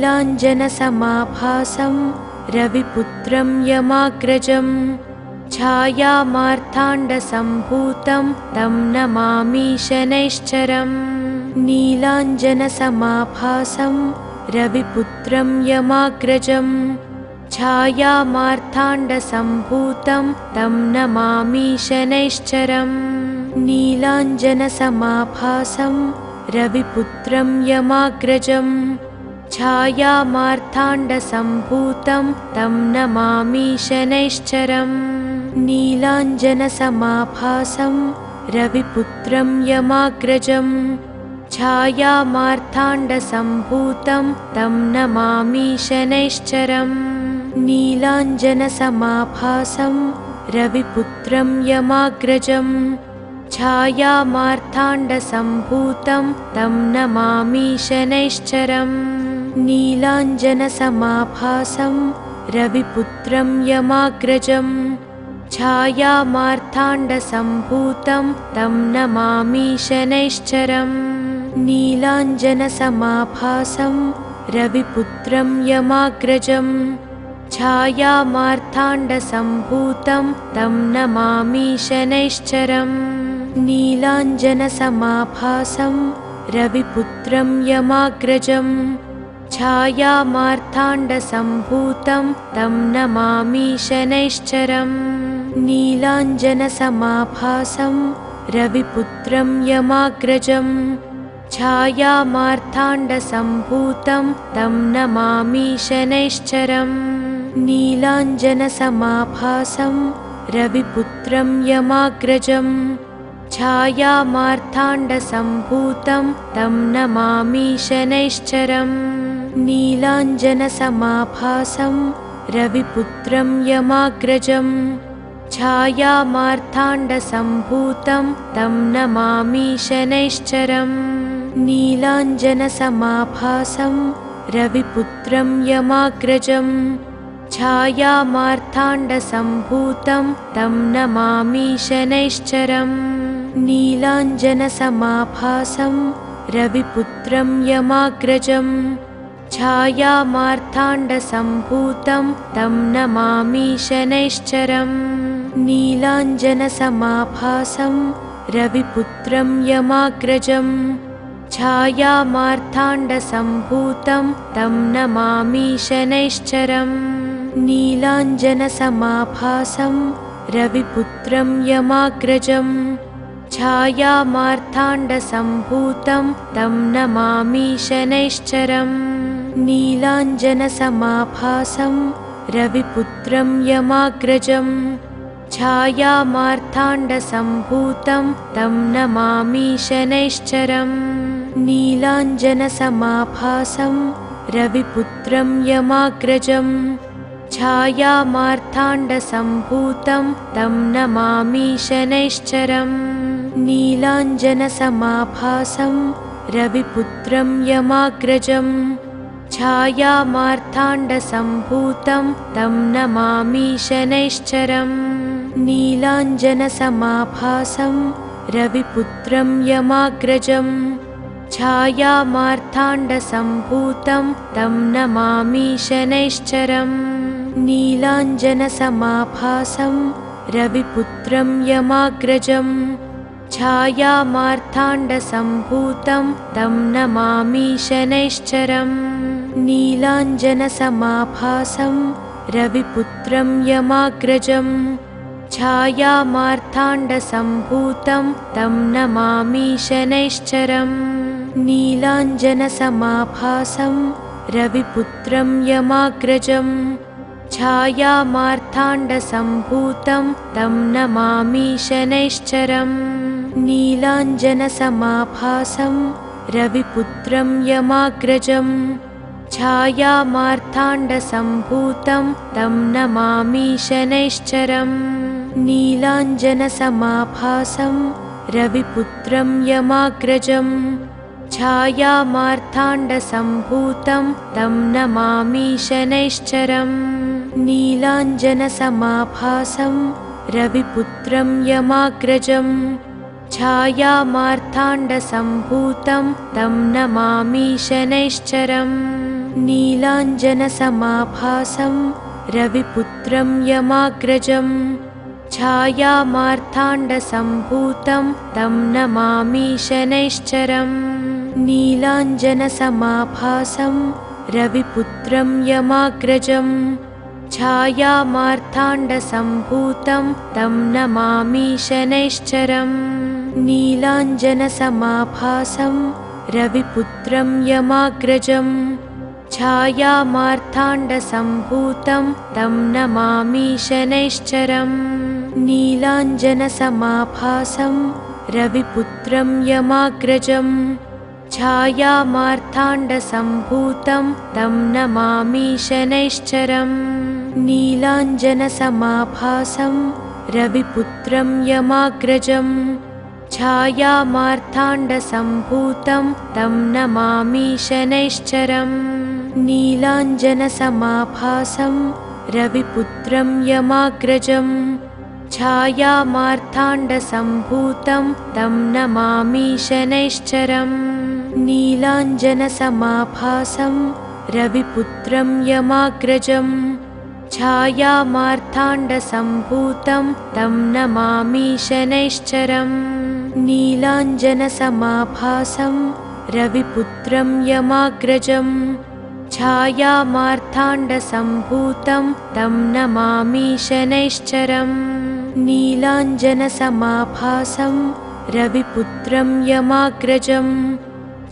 नीलाञ्जनसमाभासं रविपुत्रं यमाग्रजं छायामार्ताण्डसम्भूतं तं नमामि शनैश्चरम्। नीलाञ्जनसमाभासं रविपुत्रं यमाग्रजं छायामार्ताण्डसम्भूतं तं नमामि शनैश्चरम्। नीलाञ्जनसमाभासं रविपुत्रं यमाग्रजं छायामार्ताण्डसम्भूतं तं नमामि शनैश्चरम्। नीलाञ्जनसमाभासं रविपुत्रं यमाग्रजं छायामार्ताण्डसम्भूतं तं नमामि शनैश्चरम्। नीलाञ्जनसमाभासं रविपुत्रं यमाग्रजं छायामार्ताण्डसम्भूतं तं नमामि शनैश्चरम्। नीलाञ्जनसमाभासं रविपुत्रं यमाग्रजं छायामार्ताण्डसम्भूतं तं नमामि शनैश्चरम्। नीलाञ्जनसमाभासं रविपुत्रं यमाग्रजं छायामार्ताण्डसम्भूतं तं नमामि शनैश्चरम्। नीलाञ्जनसमाभासं रविपुत्रं यमाग्रजं छायामार्ताण्डसम्भूतं तं नमामि शनैश्चरम्। नीलाञ्जनसमाभासं रविपुत्रं यमाग्रजं छायामार्ताण्डसम्भूतं तं नमामि शनैश्चरम्। नीलाञ्जनसमाभासं रविपुत्रं यमाग्रजं छायामार्ताण्डसम्भूतं तं नमामि शनैश्चरम्। नीलाञ्जनसमाभासं रविपुत्रं यमाग्रजं छायामार्ताण्डसम्भूतं तं नमामि शनैश्चरम्। नीलाञ्जनसमाभासं रविपुत्रं यमाग्रजं छायामार्ताण्डसम्भूतं तं नमामि शनैश्चरम्। नीलाञ्जनसमाभासं रविपुत्रं यमाग्रजं छायामार्ताण्डसम्भूतं तं नमामि शनैश्चरम्। नीलाञ्जनसमाभासं रविपुत्रं यमाग्रजं छायामार्ताण्डसम्भूतं तं नमामि शनैश्चरम्। नीलाञ्जनसमाभासं रविपुत्रं यमाग्रजं छायामार्ताण्डसम्भूतं तं नमामि शनैश्चरम्। नीलाञ्जनसमाभासं रविपुत्रं यमाग्रजं छायामार्ताण्डसम्भूतं तं नमामि शनैश्चरम्। नीलाञ्जनसमाभासं रविपुत्रं यमाग्रजं छायामार्ताण्डसम्भूतं तं नमामि शनैश्चरम्। नीलाञ्जनसमाभासं रविपुत्रं यमाग्रजं छायामार्ताण्डसम्भूतं तं नमामि शनैश्चरम्। नीलाञ्जनसमाभासं रविपुत्रं यमाग्रजं छायामार्ताण्डसम्भूतं तं नमामि शनैश्चरम्। नीलाञ्जनसमाभासं रविपुत्रं यमाग्रजं छायामार्ताण्डसम्भूतं तं नमामि शनैश्चरम्। नीलाञ्जनसमाभासं रविपुत्रं यमाग्रजं छायामार्ताण्डसम्भूतं तं नमामि शनैश्चरम्। नीलाञ्जनसमाभासं रविपुत्रं यमाग्रजं छायामार्ताण्डसम्भूतं तं नमामि शनैश्चरम्। नीलाञ्जनसमाभासं रविपुत्रं यमाग्रजं छायामार्ताण्डसम्भूतं तं नमामि शनैश्चरम्। नीलाञ्जनसमाभासं रविपुत्रं यमाग्रजं छायामार्ताण्डसम्भूतं तं नमामि शनैश्चरम्। नीलाञ्जनसमाभासं रविपुत्रं यमाग्रजं छायामार्ताण्डसम्भूतं तं नमामि शनैश्चरम्। नीलाञ्जनसमाभासं रविपुत्रं यमाग्रजं छायामार्ताण्डसम्भूतं तं नमामि शनैश्चरम् नीलाञ्जनसमाभासं रविपुत्रं यमाग्रजं छायामार्ताण्डसम्भूतं तं नमामि शनैश्चरम् नीलाञ्जनसमाभासं रविपुत्रं यमाग्रजं छायामार्ताण्डसम्भूतं तं नमामि शनैश्चरम् नीलाञ्जनसमाभासं रविपुत्रं यमाग्रजं छायामार्ताण्डसम्भूतं तं नमामि शनैश्चरम् नीलाञ्जनसमाभासं रविपुत्रं यमाग्रजं छायामार्ताण्डसम्भूतं तं नमामि शनैश्चरम् नीलाञ्जनसमाभासं रविपुत्रं यमाग्रजं छायामार्ताण्डसम्भूतं तं नमामि शनैश्चरम् नीलाञ्जनसमाभासं रविपुत्रं यमाग्रजं छायामार्ताण्डसम्भूतं तं नमामि शनैश्चरम् नीलाञ्जनसमाभासं रविपुत्रं यमाग्रजं छायामार्ताण्डसम्भूतं तं नमामि शनैश्चरम् नीलाञ्जनसमाभासं रविपुत्रं यमाग्रजं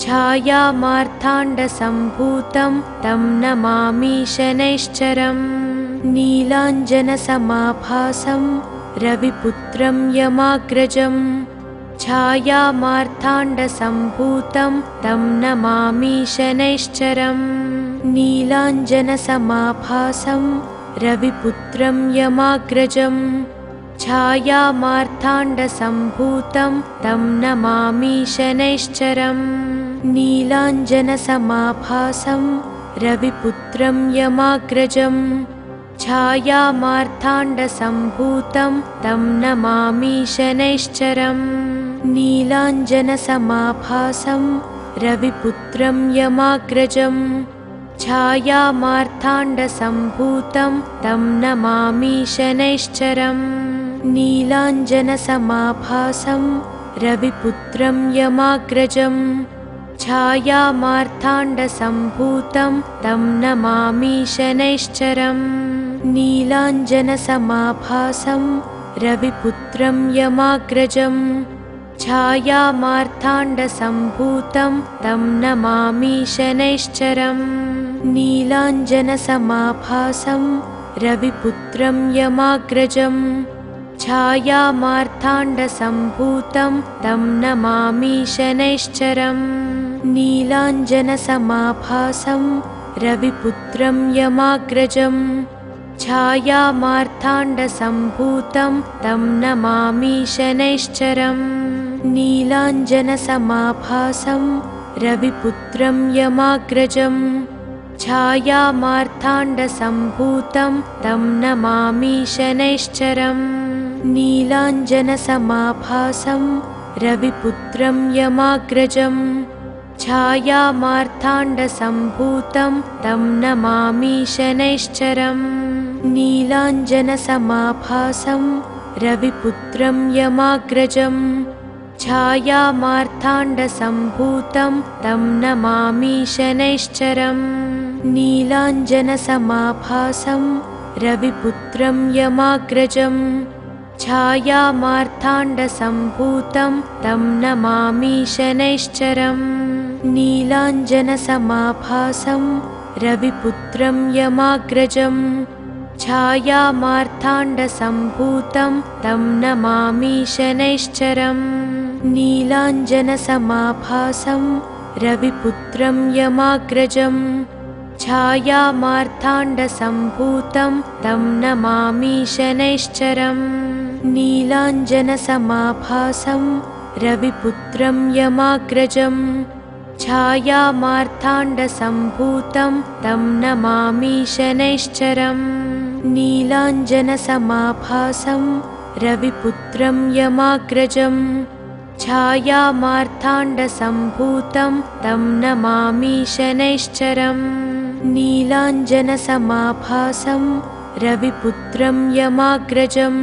छायामार्ताण्डसम्भूतं तं नमामि शनैश्चरम् नीलाञ्जनसमाभासं रविपुत्रं यमाग्रजं छायामार्ताण्डसम्भूतं तं नमामि शनैश्चरम् नीलाञ्जनसमाभासं रविपुत्रं यमाग्रजं छायामार्ताण्डसम्भूतं तं नमामि शनैश्चरम् नीलाञ्जनसमाभासं रविपुत्रं यमाग्रजं छायामार्ताण्डसम्भूतं तं नमामि शनैश्चरम् नीलाञ्जनसमाभासं रविपुत्रं यमाग्रजं छायामार्ताण्डसम्भूतं तं नमामि शनैश्चरम् नीलाञ्जनसमाभासं रविपुत्रं यमाग्रजं छायामार्ताण्डसम्भूतं तं नमामि शनैश्चरम् नीलाञ्जनसमाभासं रविपुत्रं यमाग्रजं छायामार्ताण्डसम्भूतं तं नमामि शनैश्चरम् नीलाञ्जनसमाभासं रविपुत्रं यमाग्रजं छायामार्ताण्डसम्भूतं तं नमामि शनैश्चरम् नीलाञ्जनसमाभासं रविपुत्रं यमाग्रजं छायामार्ताण्डसम्भूतं तं नमामि शनैश्चरम् नीलाञ्जनसमाभासं रविपुत्रं यमाग्रजं छायामार्ताण्डसम्भूतं तं नमामि शनैश्चरम् नीलाञ्जनसमाभासं रविपुत्रं यमाग्रजं छायामार्ताण्डसम्भूतं तं नमामि शनैश्चरम् नीलाञ्जनसमाभासं रविपुत्रं यमाग्रजं छायामार्ताण्डसम्भूतं तं नमामि शनैश्चरम् नीलाञ्जनसमाभासं रविपुत्रं यमाग्रजं छायामार्ताण्डसम्भूतं तं नमामि शनैश्चरम् नीलाञ्जनसमाभासं रविपुत्रं यमाग्रजं छायामार्ताण्डसम्भूतं तं नमामि शनैश्चरम् नीलाञ्जनसमाभासं रविपुत्रं यमाग्रजं छायामार्ताण्डसम्भूतं तं नमामि शनैश्चरम् नीलाञ्जनसमाभासं रविपुत्रं यमाग्रजं छायामार्ताण्डसम्भूतं तं नमामि शनैश्चरम् नीलाञ्जनसमाभासं रविपुत्रं यमाग्रजं छायामार्ताण्डसम्भूतं तं नमामि शनैश्चरम् नीलाञ्जनसमाभासं रविपुत्रं यमाग्रजं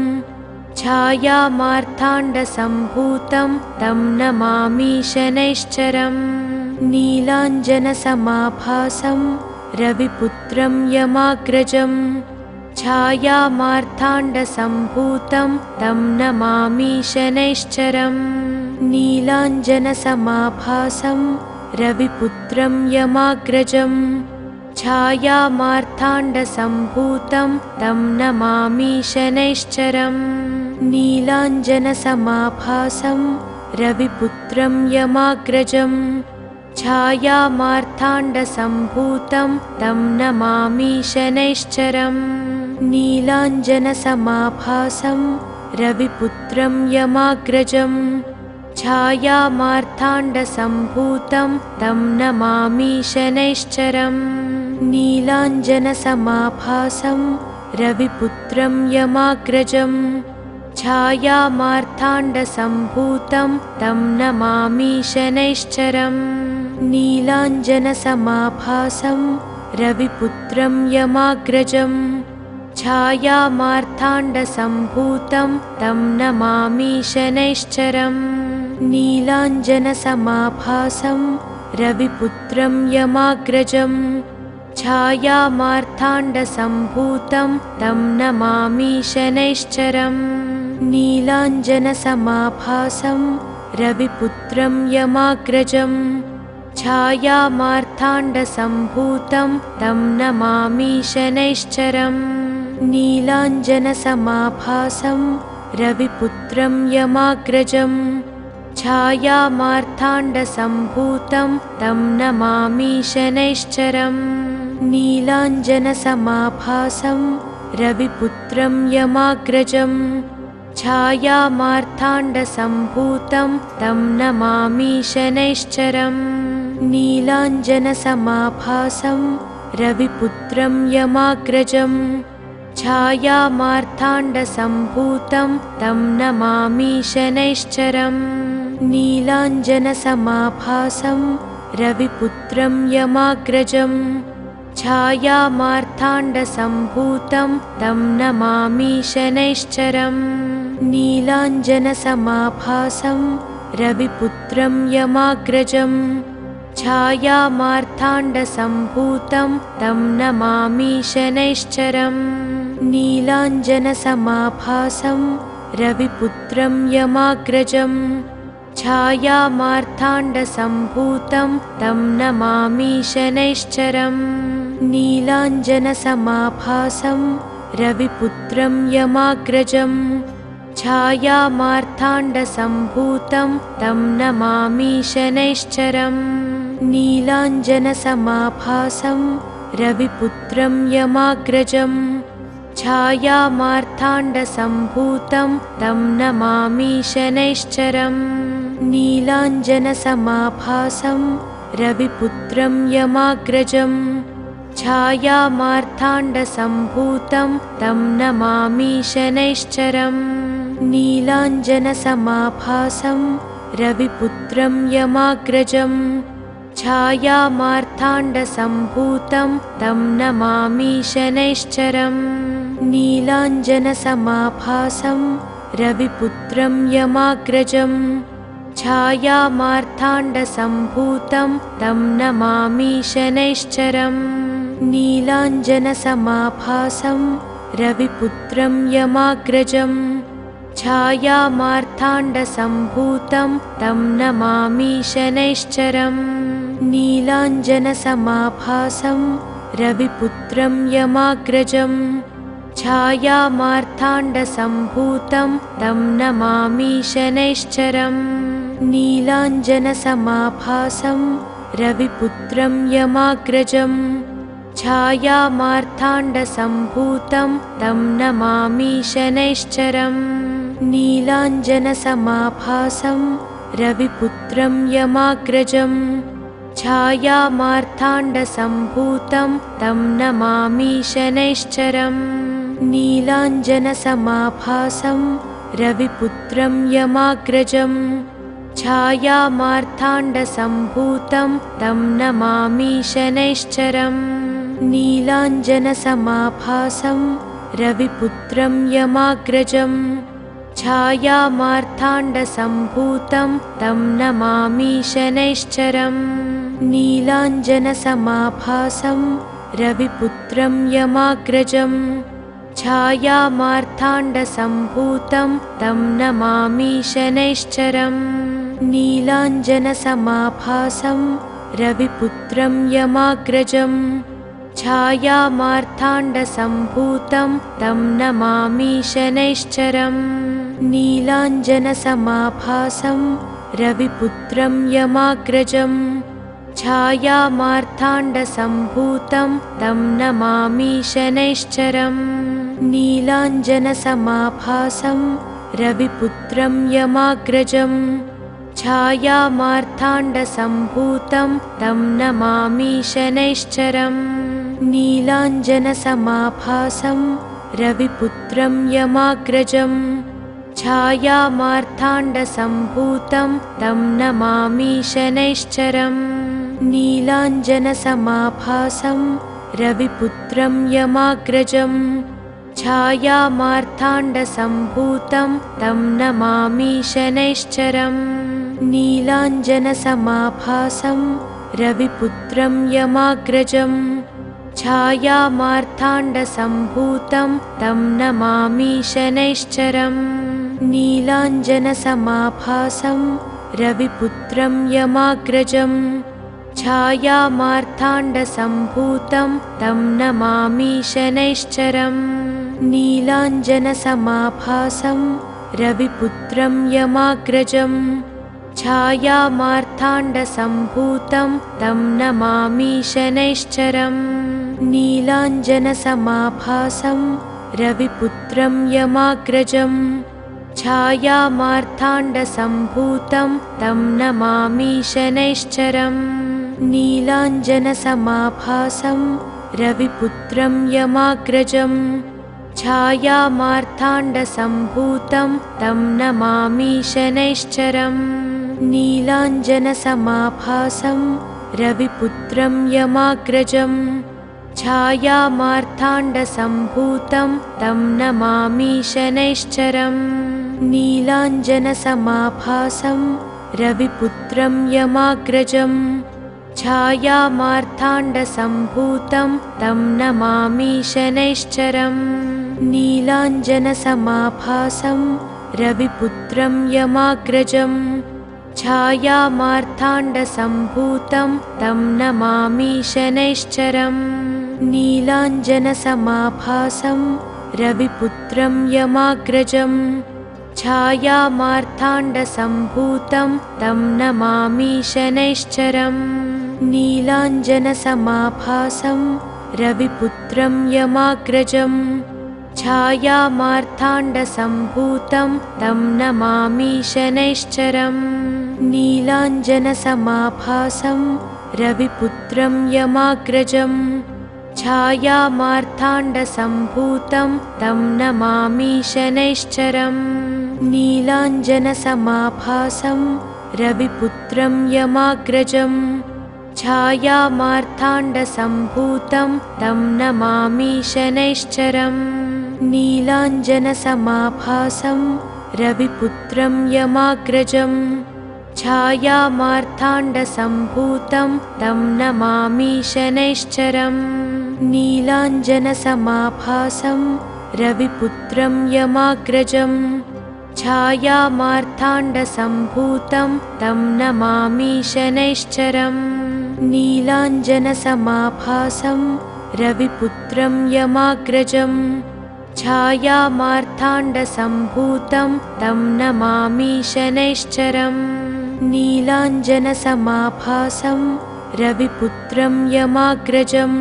छायामार्ताण्डसम्भूतं तं नमामि शनैश्चरम् नीलाञ्जनसमाभासं रविपुत्रं यमाग्रजं छायामार्ताण्डसम्भूतं तं नमामि शनैश्चरम् नीलाञ्जनसमाभासं रविपुत्रं यमाग्रजं छायामार्ताण्डसम्भूतं तं नमामि शनैश्चरम् नीलाञ्जनसमाभासं रविपुत्रं यमाग्रजं छायामार्ताण्डसम्भूतं तं नमामि शनैश्चरम् नीलाञ्जनसमाभासं रविपुत्रं यमाग्रजं छायामार्ताण्डसम्भूतं तं नमामि शनैश्चरम् नीलाञ्जनसमाभासं रविपुत्रं यमाग्रजं छायामार्ताण्डसम्भूतं तं नमामि शनैश्चरम् नीलाञ्जनसमाभासं रविपुत्रं यमाग्रजं छायामार्ताण्डसम्भूतं तं नमामि शनैश्चरम् नीलाञ्जनसमाभासं रविपुत्रं यमाग्रजं छायामार्ताण्डसम्भूतं तं नमामि शनैश्चरम् नीलाञ्जनसमाभासं रविपुत्रं यमाग्रजं छायामार्ताण्डसम्भूतं तं नमामि शनैश्चरम् नीलाञ्जनसमाभासं रविपुत्रं यमाग्रजं छायामार्ताण्डसम्भूतं तं नमामि शनैश्चरम् नीलाञ्जनसमाभासं रविपुत्रं यमाग्रजं छायामार्ताण्डसम्भूतं तं नमामि शनैश्चरम् नीलाञ्जनसमाभासं रविपुत्रं यमाग्रजं छायामार्ताण्डसम्भूतं तं नमामि शनैश्चरम् नीलाञ्जनसमाभासं रविपुत्रं यमाग्रजं छायामार्ताण्डसम्भूतं तं नमामि शनैश्चरम् नीलाञ्जनसमाभासं रविपुत्रं यमाग्रजं छायामार्ताण्डसम्भूतं तं नमामि शनैश्चरम् नीलाञ्जनसमाभासं रविपुत्रं यमाग्रजं छायामार्ताण्डसम्भूतं तं नमामि शनैश्चरम् नीलाञ्जनसमाभासं रविपुत्रं यमाग्रजं छायामार्ताण्डसम्भूतं तं नमामि शनैश्चरम् नीलाञ्जनसमाभासं रविपुत्रं यमाग्रजं छायामार्ताण्डसम्भूतं तं नमामि शनैश्चरम् नीलाञ्जनसमाभासं रविपुत्रं यमाग्रजं छायामार्ताण्डसम्भूतं तं नमामि शनैश्चरम् नीलाञ्जनसमाभासं रविपुत्रं यमाग्रजं छायामार्ताण्डसम्भूतं तं नमामि शनैश्चरम् नीलाञ्जनसमाभासं रविपुत्रं यमाग्रजं छायामार्ताण्डसम्भूतं तं नमामि शनैश्चरम् नीलाञ्जनसमाभासं रविपुत्रं यमाग्रजं छायामार्ताण्डसम्भूतं तं नमामि शनैश्चरम् नीलाञ्जनसमाभासं रविपुत्रं यमाग्रजं छायामार्ताण्डसम्भूतं तं नमामि शनैश्चरम् नीलाञ्जनसमाभासं रविपुत्रं यमाग्रजं छायामार्ताण्डसम्भूतं तं नमामि शनैश्चरम् नीलाञ्जनसमाभासं रविपुत्रं यमाग्रजं छायामार्ताण्डसम्भूतं तं नमामि शनैश्चरम् नीलाञ्जनसमाभासं रविपुत्रं यमाग्रजं छायामार्ताण्डसम्भूतं तं नमामि शनैश्चरम् नीलाञ्जनसमाभासं रविपुत्रं यमाग्रजं छायामार्ताण्डसम्भूतं तं नमामि शनैश्चरम् नीलाञ्जनसमाभासं रविपुत्रं यमाग्रजं छायामार्ताण्डसम्भूतं तं नमामि शनैश्चरम् नीलाञ्जनसमाभासं रविपुत्रं यमाग्रजं छायामार्ताण्डसम्भूतं तं नमामि शनैश्चरम् नीलाञ्जनसमाभासं रविपुत्रं यमाग्रजं छायामार्ताण्डसम्भूतं तं नमामि शनैश्चरम् नीलाञ्जनसमाभासं रविपुत्रं यमाग्रजं छायामार्ताण्डसम्भूतं तं नमामि शनैश्चरम् नीलाञ्जनसमाभासं रविपुत्रं यमाग्रजं छायामार्ताण्डसम्भूतं तं नमामि शनैश्चरम् नीलाञ्जनसमाभासं रविपुत्रं यमाग्रजं छायामार्ताण्डसम्भूतं तं नमामि शनैश्चरम् नीलाञ्जनसमाभासं रविपुत्रं यमाग्रजं छायामार्ताण्डसम्भूतं तं नमामि शनैश्चरम् नीलाञ्जनसमाभासं रविपुत्रं यमाग्रजं छायामार्ताण्डसम्भूतं तं नमामि शनैश्चरम् नीलाञ्जनसमाभासं रविपुत्रं यमाग्रजं छायामार्ताण्डसम्भूतं तं नमामि शनैश्चरम् नीलाञ्जनसमाभासं रविपुत्रं यमाग्रजं छायामार्ताण्डसम्भूतं तं नमामि शनैश्चरम् नीलाञ्जनसमाभासं रविपुत्रं यमाग्रजं छायामार्ताण्डसम्भूतं तं नमामि शनैश्चरम् नीलाञ्जनसमाभासं रविपुत्रं यमाग्रजं छायामार्ताण्डसम्भूतं तं नमामि शनैश्चरम् नीलाञ्जनसमाभासं रविपुत्रं यमाग्रजं छायामार्ताण्डसम्भूतं तं नमामि शनैश्चरम् नीलाञ्जनसमाभासं रविपुत्रं यमाग्रजं छायामार्ताण्डसम्भूतं तं नमामि शनैश्चरम् नीलाञ्जनसमाभासं रविपुत्रं यमाग्रजं छायामार्ताण्डसम्भूतं तं नमामि शनैश्चरम् नीलाञ्जनसमाभासं रविपुत्रं यमाग्रजं छायामार्ताण्डसम्भूतं तं नमामि शनैश्चरम् नीलाञ्जनसमाभासं रविपुत्रं यमाग्रजं छायामार्ताण्डसम्भूतं तं नमामि शनैश्चरम् नीलाञ्जनसमाभासं रविपुत्रं यमाग्रजं छायामार्ताण्डसम्भूतं तं नमामि शनैश्चरम् नीलाञ्जनसमाभासं रविपुत्रं यमाग्रजं छायामार्ताण्डसम्भूतं तं नमामि शनैश्चरम् नीलाञ्जनसमाभासं रविपुत्रं यमाग्रजं छायामार्ताण्डसम्भूतं तं नमामि शनैश्चरम् नीलाञ्जनसमाभासं रविपुत्रं यमाग्रजं छायामार्ताण्डसम्भूतं तं नमामि शनैश्चरम् नीलाञ्जनसमाभासं रविपुत्रं यमाग्रजं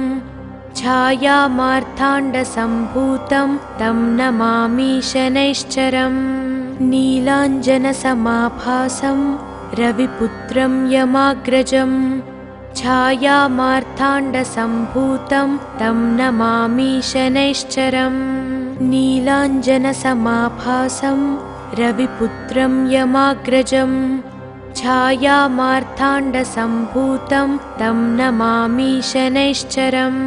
छायामार्ताण्डसम्भूतं तं नमामि शनैश्चरम् नीलाञ्जनसमाभासं रविपुत्रं यमाग्रजं छायामार्ताण्डसम्भूतं तं नमामि शनैश्चरम् नीलाञ्जनसमाभासं रविपुत्रं यमाग्रजं छायामार्ताण्डसम्भूतं तं नमामि शनैश्चरम्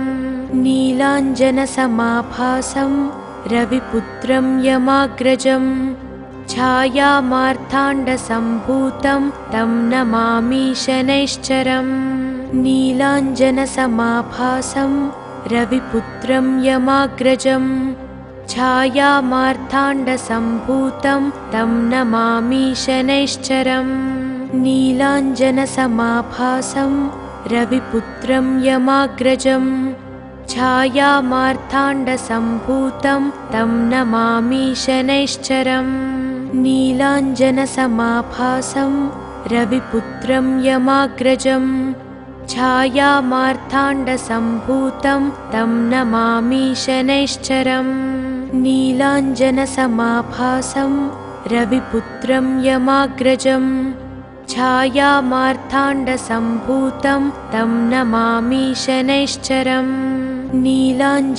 नीलाञ्जनसमाभासं रविपुत्रं यमाग्रजं छायामार्ताण्डसम्भूतं तं नमामि शनैश्चरम् नीलाञ्जनसमाभासं रविपुत्रं यमाग्रजं छायामार्ताण्डसम्भूतं तं नमामि शनैश्चरम् नीलाञ्जनसमाभासं रविपुत्रं यमाग्रजं छायामार्ताण्डसम्भूतं तं नमामि शनैश्चरम् नीलाञ्जनसमाभासं रविपुत्रं यमाग्रजं छायामार्ताण्डसम्भूतं तं नमामि शनैश्चरम् नीलाञ्जनसमाभासं रविपुत्रं यमाग्रजं छायामार्ताण्डसम्भूतं तं नमामि शनैश्चरम् नीलाञ्जनसमाभासं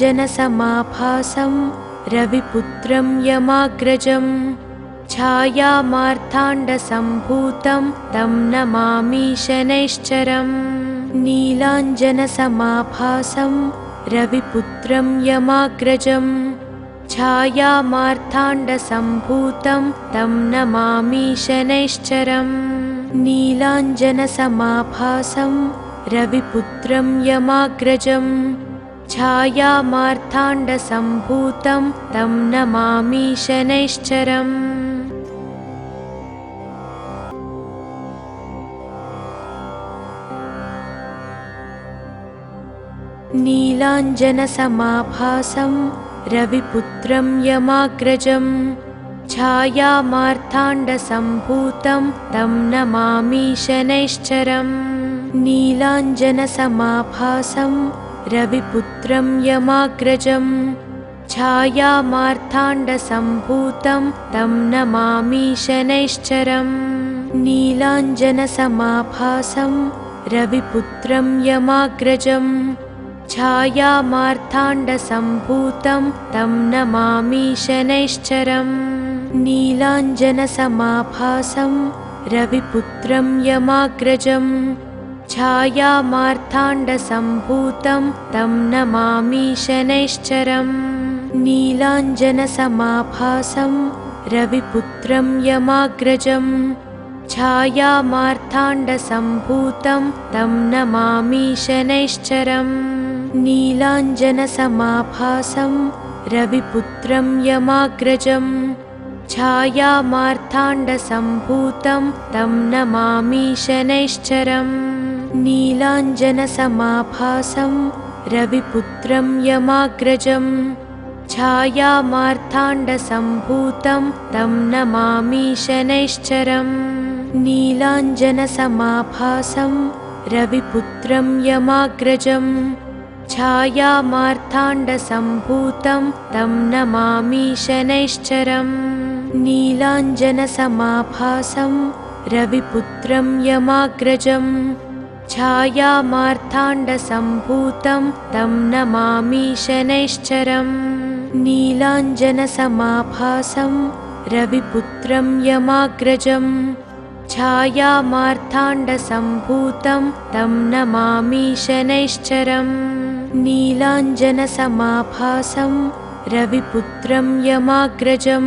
रविपुत्रं यमाग्रजं छायामार्ताण्डसम्भूतं तं नमामि शनैश्चरम् नीलाञ्जनसमाभासं रविपुत्रं यमाग्रजं छायामार्ताण्डसम्भूतं तं नमामि शनैश्चरम् नीलाञ्जनसमाभासं रविपुत्रं यमाग्रजं छायामार्ताण्डसम्भूतं तं नमामि शनैश्चरम् नीलाञ्जनसमाभासं रविपुत्रं यमाग्रजं छायामार्ताण्डसम्भूतं तं नमामि शनैश्चरम् नीलाञ्जनसमाभासं रविपुत्रं यमाग्रजं छायामार्ताण्डसम्भूतं तं नमामि शनैश्चरम् नीलाञ्जनसमाभासं रविपुत्रं यमाग्रजं छायामार्ताण्डसम्भूतं तं नमामि शनैश्चरम् नीलाञ्जनसमाभासं रविपुत्रं यमाग्रजं छायामार्ताण्डसम्भूतं तं नमामि शनैश्चरम् नीलाञ्जनसमाभासं रविपुत्रं यमाग्रजं छायामार्ताण्डसम्भूतं तं नमामि शनैश्चरम् नीलाञ्जनसमाभासं रविपुत्रं यमाग्रजं छायामार्ताण्डसम्भूतं तं नमामि शनैश्चरम् नीलाञ्जनसमाभासं रविपुत्रं यमाग्रजं छायामार्ताण्डसम्भूतं तं नमामि शनैश्चरम् नीलाञ्जनसमाभासं रविपुत्रं यमाग्रजं छायामार्ताण्डसम्भूतं तं नमामि शनैश्चरम् नीलाञ्जनसमाभासं रविपुत्रं यमाग्रजं छायामार्ताण्डसम्भूतं तं नमामि शनैश्चरम् नीलाञ्जनसमाभासं रविपुत्रं यमाग्रजं छायामार्ताण्डसम्भूतं तं नमामि शनैश्चरम् नीलाञ्जनसमाभासं रविपुत्रं यमाग्रजं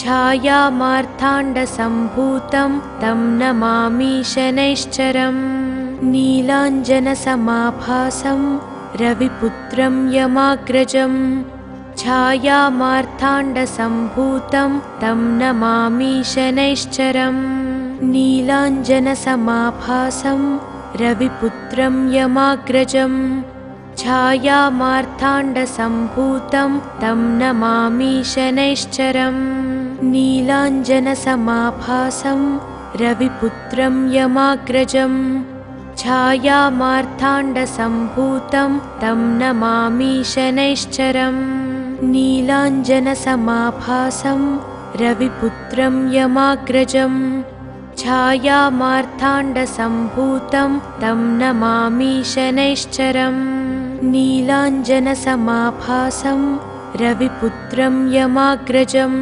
छायामार्ताण्डसम्भूतं तं नमामि शनैश्चरम् नीलाञ्जनसमाभासं रविपुत्रं यमाग्रजं छायामार्ताण्डसम्भूतं तं नमामि शनैश्चरम् नीलाञ्जनसमाभासं रविपुत्रं यमाग्रजं छायामार्ताण्डसम्भूतं तं नमामि शनैश्चरम् नीलाञ्जनसमाभासं रविपुत्रं यमाग्रजं छायामार्ताण्डसम्भूतं तं नमामि शनैश्चरम् नीलाञ्जनसमाभासं रविपुत्रं यमाग्रजं छायामार्ताण्डसम्भूतं तं नमामि शनैश्चरम् नीलाञ्जनसमाभासं रविपुत्रं यमाग्रजं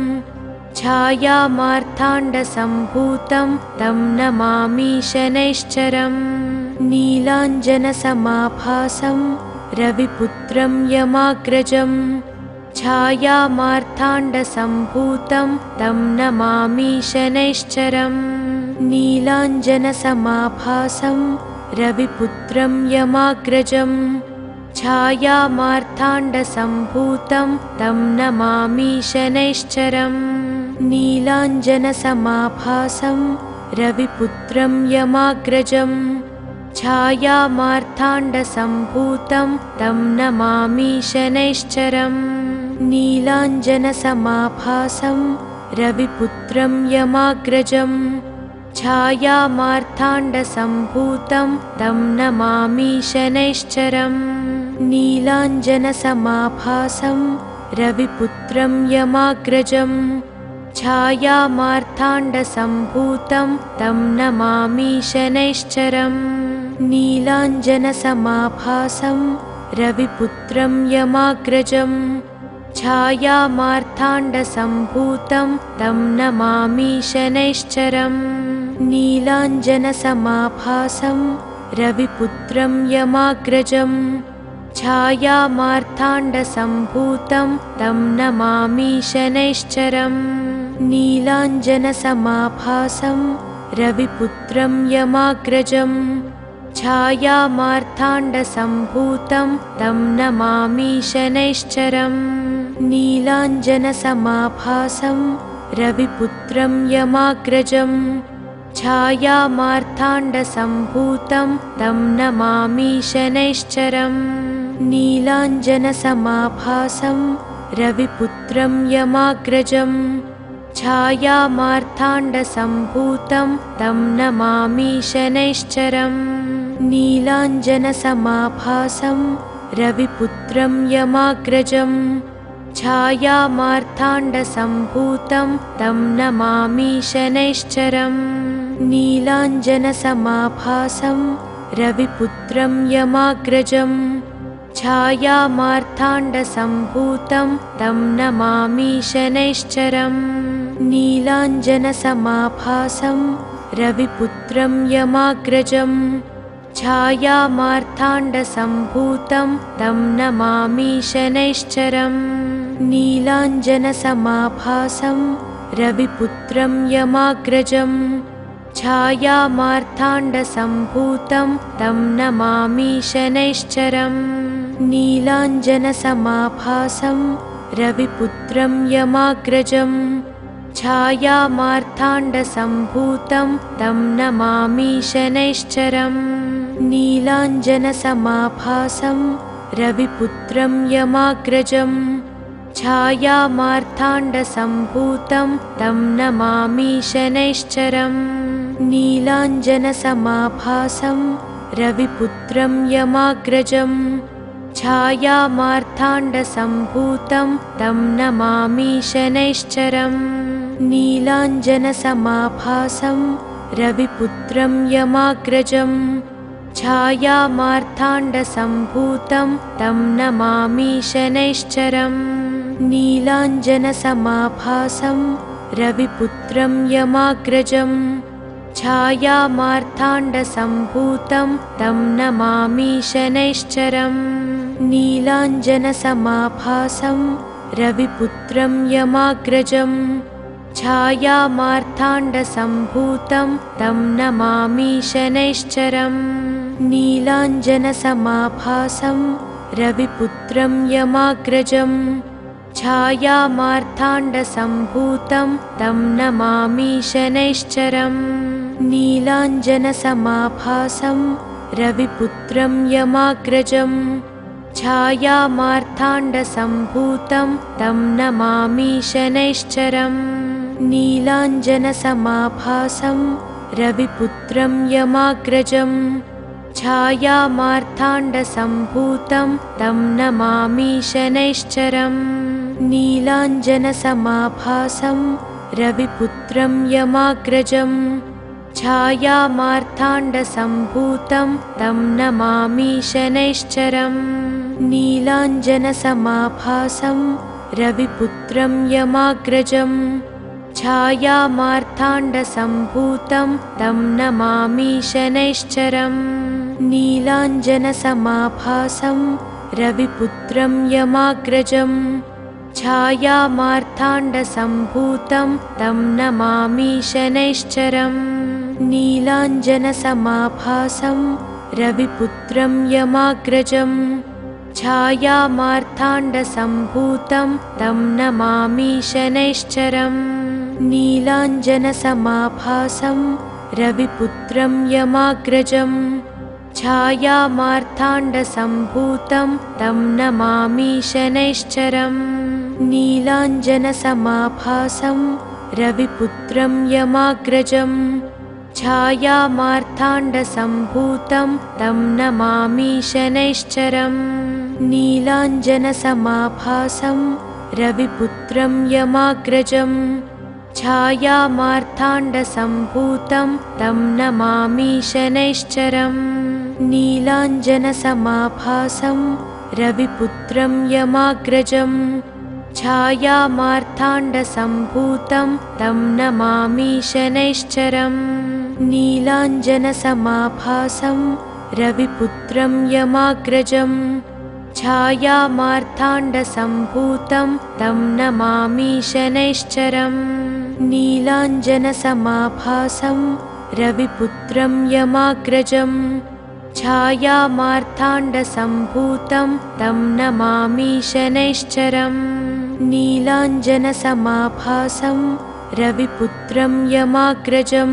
छायामार्ताण्डसम्भूतं तं नमामि शनैश्चरम् नीलाञ्जनसमाभासं रविपुत्रं यमाग्रजं छायामार्ताण्डसम्भूतं तं नमामि शनैश्चरम् नीलाञ्जनसमाभासं रविपुत्रं यमाग्रजं छायामार्ताण्डसम्भूतं तं नमामि शनैश्चरम् नीलाञ्जनसमाभासं रविपुत्रं यमाग्रजं छायामार्ताण्डसम्भूतं तं नमामि शनैश्चरम् नीलाञ्जनसमाभासं रविपुत्रं यमाग्रजं छायामार्ताण्डसम्भूतं तं नमामि शनैश्चरम् नीलाञ्जनसमाभासं रविपुत्रं यमाग्रजं छायामार्ताण्डसम्भूतं तं नमामि शनैश्चरम् नीलाञ्जनसमाभासं रविपुत्रं यमाग्रजं छायामार्ताण्डसम्भूतं तं नमामि शनैश्चरम् नीलाञ्जनसमाभासं रविपुत्रं यमाग्रजं छायामार्ताण्डसम्भूतं तं नमामि शनैश्चरम् नीलाञ्जनसमाभासं रविपुत्रं यमाग्रजं छायामार्ताण्डसम्भूतं तं नमामि शनैश्चरम् नीलाञ्जनसमाभासं रविपुत्रं यमाग्रजं छायामार्ताण्डसम्भूतं तं नमामि शनैश्चरम् नीलाञ्जनसमाभासं रविपुत्रं यमाग्रजं छायामार्ताण्डसम्भूतं तं नमामि शनैश्चरम् नीलाञ्जनसमाभासं रविपुत्रं यमाग्रजं छायामार्ताण्डसम्भूतं तं नमामि शनैश्चरम् नीलाञ्जनसमाभासं रविपुत्रं यमाग्रजं छायामार्ताण्डसम्भूतं तं नमामि शनैश्चरम् नीलाञ्जनसमाभासं रविपुत्रं यमाग्रजं छायामार्ताण्डसम्भूतं तं नमामि शनैश्चरम् नीलाञ्जनसमाभासं रविपुत्रं यमाग्रजं छायामार्ताण्डसम्भूतं तं नमामि शनैश्चरम् नीलाञ्जनसमाभासं रविपुत्रं यमाग्रजं छायामार्ताण्डसम्भूतं तं नमामि शनैश्चरम् नीलाञ्जनसमाभासं रविपुत्रं यमाग्रजं छायामार्ताण्डसम्भूतं तं नमामि शनैश्चरम् नीलाञ्जनसमाभासं रविपुत्रं यमाग्रजं छायामार्ताण्डसम्भूतं तं नमामि शनैश्चरम् नीलाञ्जनसमाभासं रविपुत्रं यमाग्रजं छायामार्ताण्डसम्भूतं तं नमामि शनैश्चरम् नीलाञ्जनसमाभासं रविपुत्रं यमाग्रजं छायामार्ताण्डसम्भूतं तं नमामि शनैश्चरम् नीलाञ्जनसमाभासं रविपुत्रं यमाग्रजं छायामार्ताण्डसम्भूतं तं नमामि शनैश्चरम् नीलाञ्जनसमाभासं रविपुत्रं यमाग्रजं छायामार्ताण्डसम्भूतं तं नमामि शनैश्चरम् नीलाञ्जनसमाभासं रविपुत्रं यमाग्रजं छायामार्ताण्डसम्भूतं तं नमामि शनैश्चरम् नीलाञ्जनसमाभासं रविपुत्रं यमाग्रजं छायामार्ताण्डसम्भूतं तं नमामि शनैश्चरम् नीलाञ्जनसमाभासं रविपुत्रं यमाग्रजं छायामार्ताण्डसम्भूतं तं नमामि शनैश्चरम् नीलाञ्जनसमाभासं रविपुत्रं यमाग्रजं छायामार्ताण्डसम्भूतं तं नमामि शनैश्चरम् नीलाञ्जनसमाभासं रविपुत्रं यमाग्रजं छायामार्ताण्डसम्भूतं तं नमामि शनैश्चरम् नीलाञ्जनसमाभासं रविपुत्रं यमाग्रजं छायामार्ताण्डसम्भूतं तं नमामि शनैश्चरम् नीलाञ्जनसमाभासं रविपुत्रं यमाग्रजं छायामार्ताण्डसम्भूतं तं नमामि शनैश्चरम् नीलाञ्जनसमाभासं रविपुत्रं यमाग्रजं छायामार्ताण्डसम्भूतं तं नमामि शनैश्चरम् नीलाञ्जनसमाभासं रविपुत्रं यमाग्रजं छायामार्ताण्डसम्भूतं तं नमामि शनैश्चरम् नीलाञ्जनसमाभासं रविपुत्रं यमाग्रजं छायामार्ताण्डसम्भूतं तं नमामि शनैश्चरम् नीलाञ्जनसमाभासं रविपुत्रं यमाग्रजं छायामार्ताण्डसम्भूतं तं नमामि शनैश्चरम् नीलाञ्जनसमाभासं रविपुत्रं यमाग्रजं छायामार्ताण्डसम्भूतं तं नमामि शनैश्चरम् नीलाञ्जनसमाभासं रविपुत्रं यमाग्रजं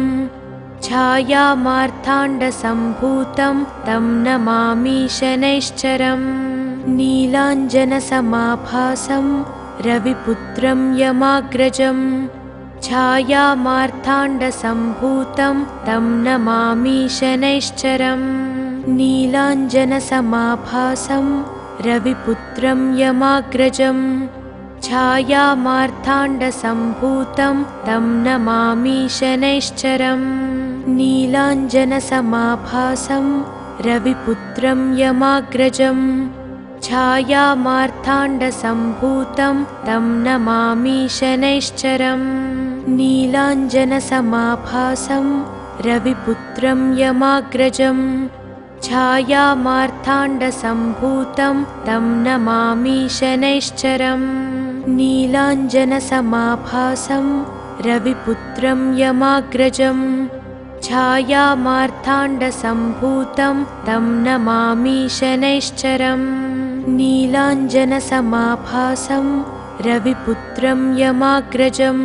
छायामार्ताण्डसम्भूतं तं नमामि शनैश्चरम् नीलाञ्जनसमाभासं रविपुत्रं यमाग्रजं छायामार्ताण्डसम्भूतं तं नमामि शनैश्चरम् नीलाञ्जनसमाभासं रविपुत्रं यमाग्रजं छायामार्ताण्डसम्भूतं तं नमामि शनैश्चरम् नीलाञ्जनसमाभासं रविपुत्रं यमाग्रजं छायामार्ताण्डसम्भूतं तं नमामि शनैश्चरम् नीलाञ्जनसमाभासं रविपुत्रं यमाग्रजं छायामार्ताण्डसम्भूतं तं नमामि शनैश्चरम् नीलाञ्जनसमाभासं रविपुत्रं यमाग्रजं छायामार्ताण्डसम्भूतं तं नमामि शनैश्चरम् नीलाञ्जनसमाभासं रविपुत्रं यमाग्रजं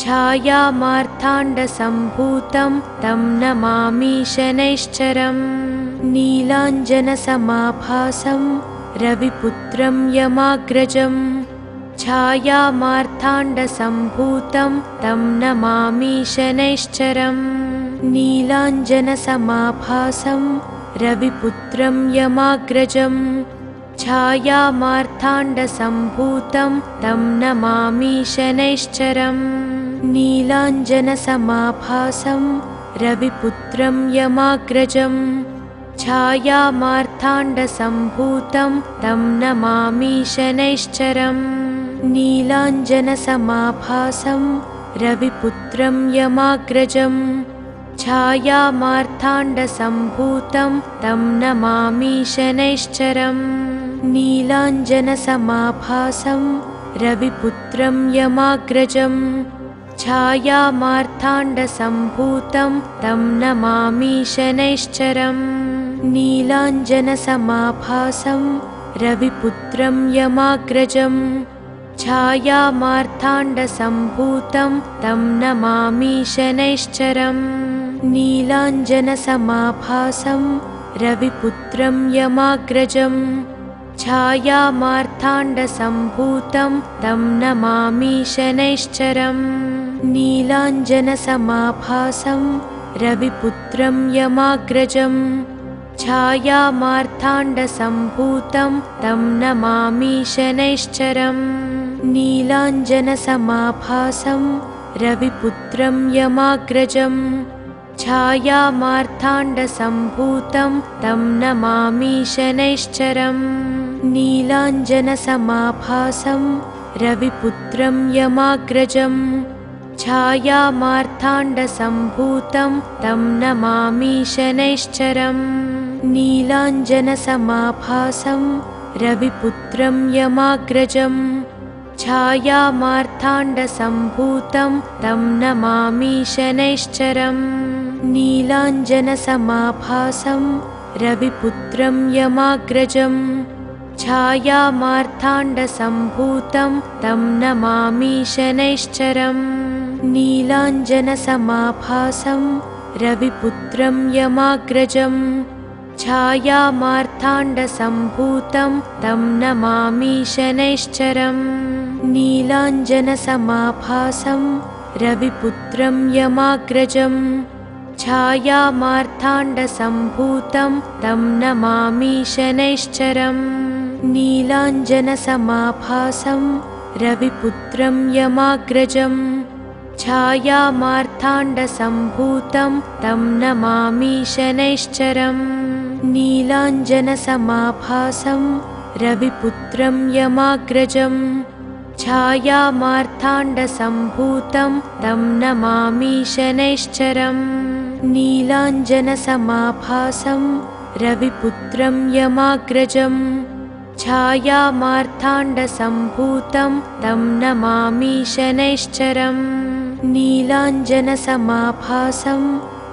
छायामार्ताण्डसम्भूतं तं नमामि शनैश्चरम् नीलाञ्जनसमाभासं रविपुत्रं यमाग्रजं छायामार्ताण्डसम्भूतं तं नमामि शनैश्चरम् नीलाञ्जनसमाभासं रविपुत्रं यमाग्रजं छायामार्ताण्डसम्भूतं तं नमामि शनैश्चरम् नीलाञ्जनसमाभासं रविपुत्रं यमाग्रजं छायामार्ताण्डसम्भूतं तं नमामि शनैश्चरम् नीलाञ्जनसमाभासं रविपुत्रं यमाग्रजं छायामार्ताण्डसम्भूतं तं नमामि शनैश्चरम् नीलाञ्जनसमाभासं रविपुत्रं यमाग्रजं छायामार्ताण्डसम्भूतं तं नमामि शनैश्चरम् नीलाञ्जनसमाभासं रविपुत्रं यमाग्रजं छायामार्ताण्डसम्भूतं तं नमामि शनैश्चरम् नीलाञ्जनसमाभासं रविपुत्रं यमाग्रजं छायामार्ताण्डसम्भूतं तं नमामि शनैश्चरम् नीलाञ्जनसमाभासं रविपुत्रं यमाग्रजं छायामार्ताण्डसम्भूतं तं नमामि शनैश्चरम् नीलाञ्जनसमाभासं रविपुत्रं यमाग्रजं छायामार्ताण्डसम्भूतं तं नमामि शनैश्चरम् नीलाञ्जनसमाभासं रविपुत्रं यमाग्रजं छायामार्ताण्डसम्भूतं तं नमामि शनैश्चरम् नीलाञ्जनसमाभासं रविपुत्रं यमाग्रजं छायामार्ताण्डसम्भूतं तं नमामि शनैश्चरम् नीलाञ्जनसमाभासं रविपुत्रं यमाग्रजं छायामार्ताण्डसम्भूतं तं नमामि शनैश्चरम् नीलाञ्जनसमाभासं रविपुत्रं यमाग्रजं छायामार्ताण्डसम्भूतं तं नमामि शनैश्चरम् नीलाञ्जनसमाभासं रविपुत्रं यमाग्रजं छायामार्ताण्डसम्भूतं तं नमामि शनैश्चरम् नीलाञ्जनसमाभासं रविपुत्रं यमाग्रजं छायामार्ताण्डसम्भूतं तं नमामि शनैश्चरम् नीलाञ्जनसमाभासं रविपुत्रं यमाग्रजं छायामार्ताण्डसम्भूतं तं नमामि शनैश्चरम् नीलाञ्जनसमाभासं रविपुत्रं यमाग्रजं छायामार्ताण्डसम्भूतं तं नमामि शनैश्चरम् नीलाञ्जनसमाभासं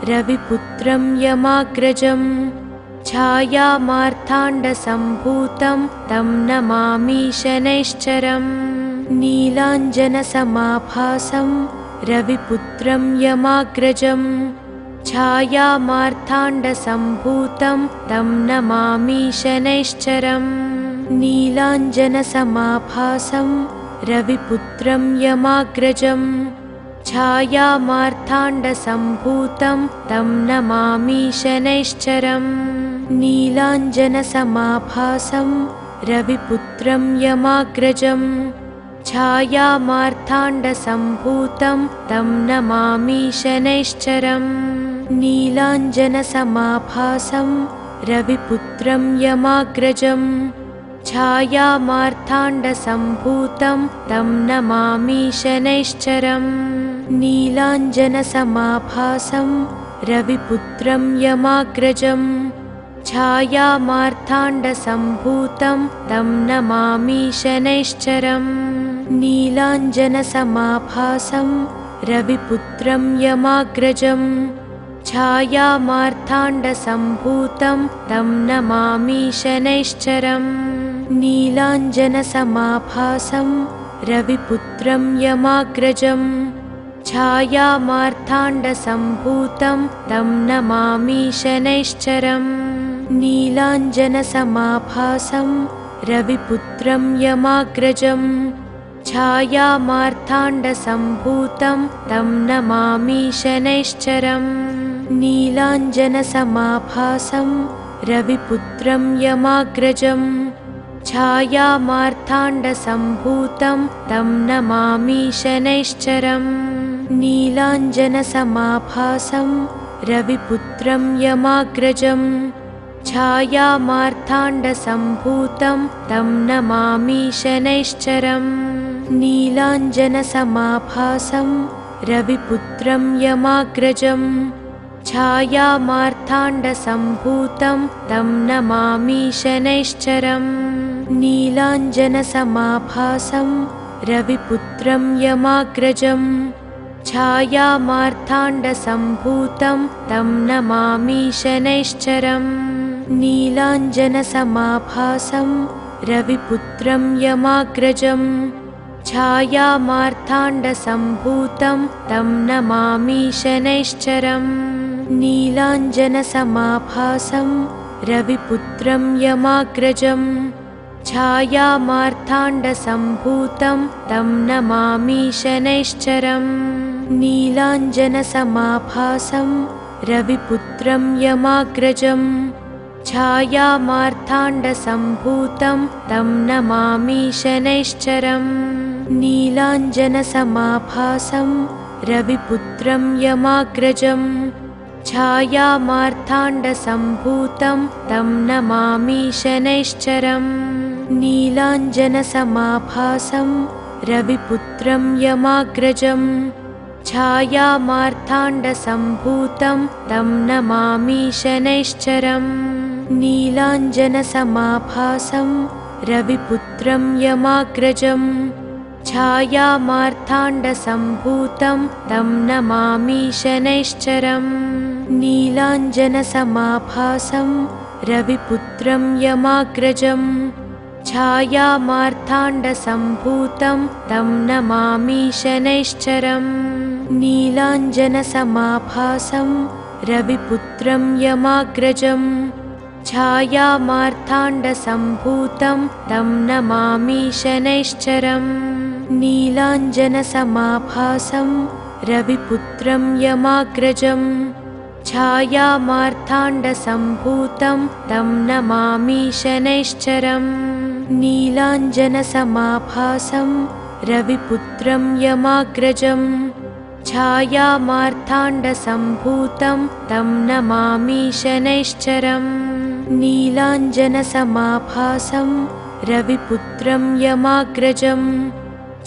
रविपुत्रं यमाग्रजं छायामार्ताण्डसम्भूतं तं नमामि शनैश्चरम् नीलाञ्जनसमाभासं रविपुत्रं यमाग्रजं छायामार्ताण्डसम्भूतं तं नमामि शनैश्चरम् नीलाञ्जनसमाभासं रविपुत्रं यमाग्रजं छायामार्ताण्डसम्भूतं तं नमामि शनैश्चरम् नीलाञ्जनसमाभासं रविपुत्रं यमाग्रजं छायामार्ताण्डसम्भूतं तं नमामि शनैश्चरम् नीलाञ्जनसमाभासं रविपुत्रं यमाग्रजं छायामार्ताण्डसम्भूतं तं नमामि शनैश्चरम् नीलाञ्जनसमाभासं रविपुत्रं यमाग्रजं छायामार्ताण्डसम्भूतं तं नमामि शनैश्चरम् नीलाञ्जनसमाभासं रविपुत्रं यमाग्रजं छायामार्ताण्डसम्भूतं तं नमामि शनैश्चरम् नीलाञ्जनसमाभासं रविपुत्रं यमाग्रजं छायामार्ताण्डसम्भूतं तं नमामि शनैश्चरम् नीलाञ्जनसमाभासं रविपुत्रं यमाग्रजं छायामार्ताण्डसम्भूतं तं नमामि शनैश्चरम् नीलाञ्जनसमाभासं रविपुत्रं यमाग्रजं छायामार्ताण्डसम्भूतं तं नमामि शनैश्चरम् नीलाञ्जनसमाभासं रविपुत्रं यमाग्रजं छायामार्ताण्डसम्भूतं तं नमामि शनैश्चरम् नीलाञ्जनसमाभासं रविपुत्रं यमाग्रजं छायामार्ताण्डसम्भूतं तं नमामि शनैश्चरम् नीलाञ्जनसमाभासं रविपुत्रं यमाग्रजं छायामार्ताण्डसम्भूतं तं नमामि शनैश्चरम् नीलाञ्जनसमाभासं रविपुत्रं यमाग्रजं छायामार्ताण्डसम्भूतं तं नमामि शनैश्चरम् नीलाञ्जनसमाभासं रविपुत्रं यमाग्रजं छायामार्ताण्डसम्भूतं तं नमामि शनैश्चरम् नीलाञ्जनसमाभासं रविपुत्रं यमाग्रजं छायामार्ताण्डसम्भूतं तं नमामि शनैश्चरम् नीलाञ्जनसमाभासं रविपुत्रं यमाग्रजं छायामार्ताण्डसम्भूतं तं नमामि शनैश्चरम् नीलाञ्जनसमाभासं रविपुत्रं यमाग्रजं छायामार्ताण्डसम्भूतं तं नमामि शनैश्चरम् नीलाञ्जनसमाभासं रविपुत्रं यमाग्रजं छायामार्ताण्डसम्भूतं तं नमामि शनैश्चरम् नीलाञ्जनसमाभासं रविपुत्रं यमाग्रजं छायामार्ताण्डसम्भूतं तं नमामि शनैश्चरम् नीलाञ्जनसमाभासं रविपुत्रं यमाग्रजं छायामार्ताण्डसम्भूतं तं नमामि शनैश्चरम् नीलाञ्जनसमाभासं रविपुत्रं यमाग्रजं छायामार्ताण्डसम्भूतं तं नमामि शनैश्चरम् नीलाञ्जनसमाभासं रविपुत्रं यमाग्रजं छायामार्ताण्डसम्भूतं तं नमामि शनैश्चरम् नीलाञ्जनसमाभासं रविपुत्रं यमाग्रजं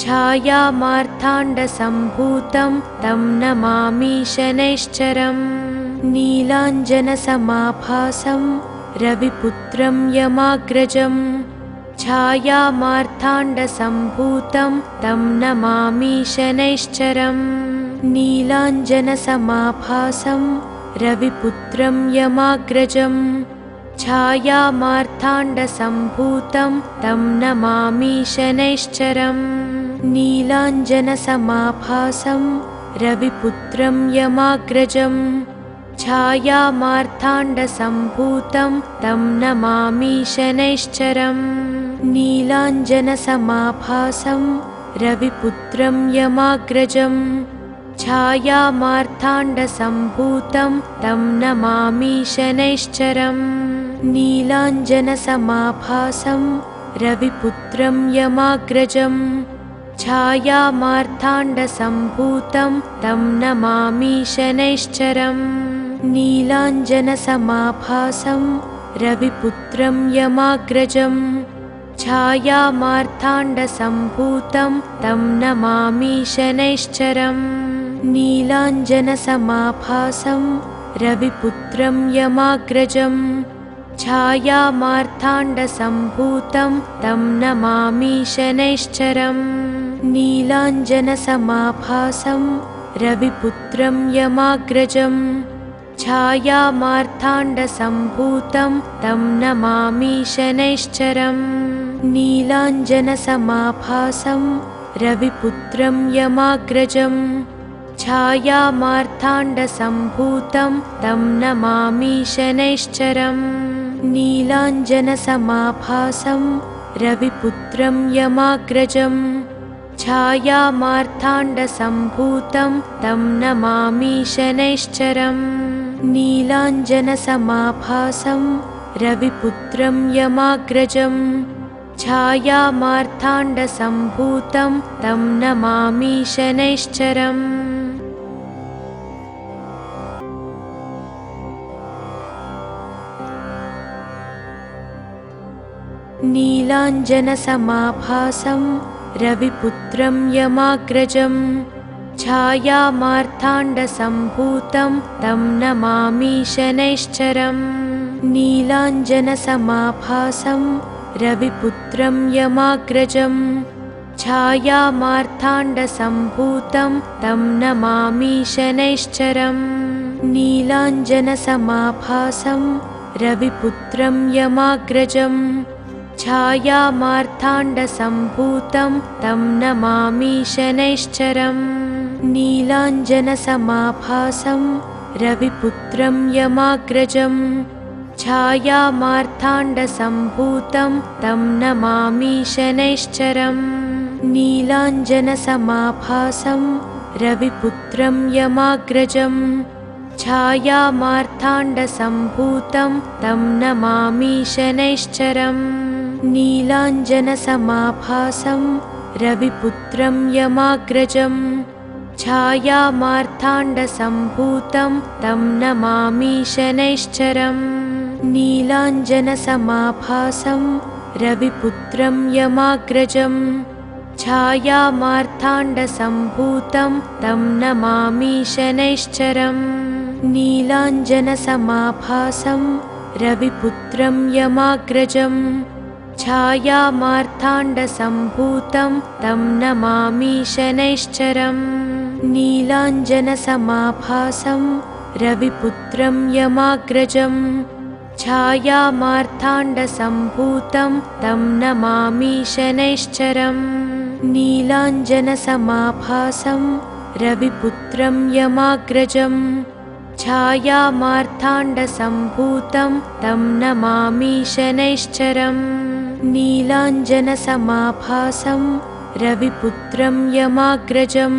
छायामार्ताण्डसम्भूतं तं नमामि शनैश्चरम् नीलाञ्जनसमाभासं रविपुत्रं यमाग्रजं छायामार्ताण्डसम्भूतं तं नमामि शनैश्चरम् नीलाञ्जनसमाभासं रविपुत्रं यमाग्रजं छायामार्ताण्डसम्भूतं तं नमामि शनैश्चरम् नीलाञ्जनसमाभासं रविपुत्रं यमाग्रजं छायामार्ताण्डसम्भूतं तं नमामि शनैश्चरम् नीलाञ्जनसमाभासं रविपुत्रं यमाग्रजं छायामार्ताण्डसम्भूतं तं नमामि शनैश्चरम् नीलाञ्जनसमाभासं रविपुत्रं यमाग्रजं छायामार्ताण्डसम्भूतं तं नमामि शनैश्चरम् नीलाञ्जनसमाभासं रविपुत्रं यमाग्रजं छायामार्ताण्डसम्भूतं तं नमामि शनैश्चरम् नीलाञ्जनसमाभासं रविपुत्रं यमाग्रजं छायामार्ताण्डसम्भूतं तं नमामि शनैश्चरम् नीलाञ्जनसमाभासं रविपुत्रं यमाग्रजं छायामार्ताण्डसम्भूतं तं नमामि शनैश्चरम् नीलाञ्जनसमाभासं रविपुत्रं यमाग्रजं छायामार्ताण्डसम्भूतं तं नमामि शनैश्चरम् नीलाञ्जनसमाभासं रविपुत्रं यमाग्रजं छायामार्ताण्डसम्भूतं तं नमामि शनैश्चरम् नीलाञ्जनसमाभासं रविपुत्रं यमाग्रजं छायामार्ताण्डसम्भूतं तं नमामि शनैश्चरम् नीलाञ्जनसमाभासं रविपुत्रं यमाग्रजं छायामार्ताण्डसम्भूतं तं नमामि शनैश्चरम् नीलाञ्जनसमाभासं रविपुत्रं यमाग्रजं छायामार्ताण्डसम्भूतं तं नमामि शनैश्चरम् नीलाञ्जनसमाभासं रविपुत्रं यमाग्रजं छायामार्ताण्डसम्भूतं तं नमामि शनैश्चरम् नीलाञ्जनसमाभासं रविपुत्रं यमाग्रजं छायामार्ताण्डसम्भूतं तं नमामि शनैश्चरम् नीलाञ्जनसमाभासं रविपुत्रं यमाग्रजं छायामार्ताण्डसम्भूतं तं नमामि शनैश्चरम् नीलाञ्जनसमाभासं रविपुत्रं यमाग्रजं छायामार्ताण्डसम्भूतं तं नमामि शनैश्चरम् नीलाञ्जनसमाभासं रविपुत्रं यमाग्रजं छायामार्ताण्डसम्भूतं तं नमामि शनैश्चरम् नीलाञ्जनसमाभासं रविपुत्रं यमाग्रजं छायामार्ताण्डसम्भूतं तं नमामि शनैश्चरम् नीलाञ्जनसमाभासं रविपुत्रं यमाग्रजं छायामार्ताण्डसम्भूतं तं नमामि शनैश्चरम् नीलाञ्जनसमाभासं रविपुत्रं यमाग्रजं छायामार्ताण्डसम्भूतं तं नमामि शनैश्चरम् नीलाञ्जनसमाभासं रविपुत्रं यमाग्रजं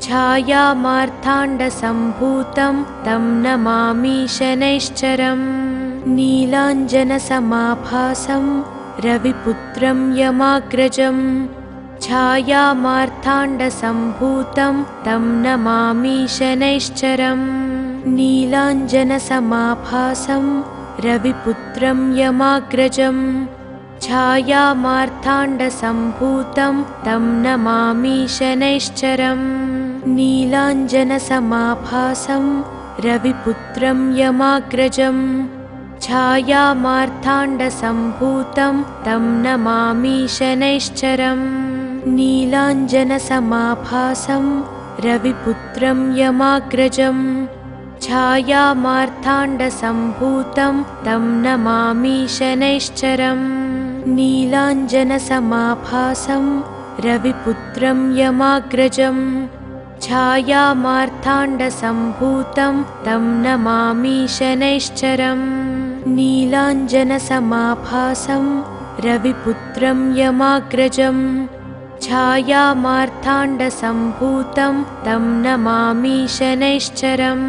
छायामार्ताण्डसम्भूतं तं नमामि शनैश्चरम् नीलाञ्जनसमाभासं रविपुत्रं यमाग्रजं छायामार्ताण्डसम्भूतं तं नमामि शनैश्चरम् नीलाञ्जनसमाभासं रविपुत्रं यमाग्रजं छायामार्ताण्डसम्भूतं तं नमामि शनैश्चरम् नीलाञ्जनसमाभासं रविपुत्रं यमाग्रजं छायामार्ताण्डसम्भूतं तं नमामि शनैश्चरम् नीलाञ्जनसमाभासं रविपुत्रं यमाग्रजं छायामार्ताण्डसम्भूतं तं नमामि शनैश्चरम् नीलाञ्जनसमाभासं रविपुत्रं यमाग्रजं छायामार्ताण्डसम्भूतं तं नमामि शनैश्चरम् नीलाञ्जनसमाभासं रविपुत्रं यमाग्रजं छायामार्ताण्डसम्भूतं तं नमामि शनैश्चरम्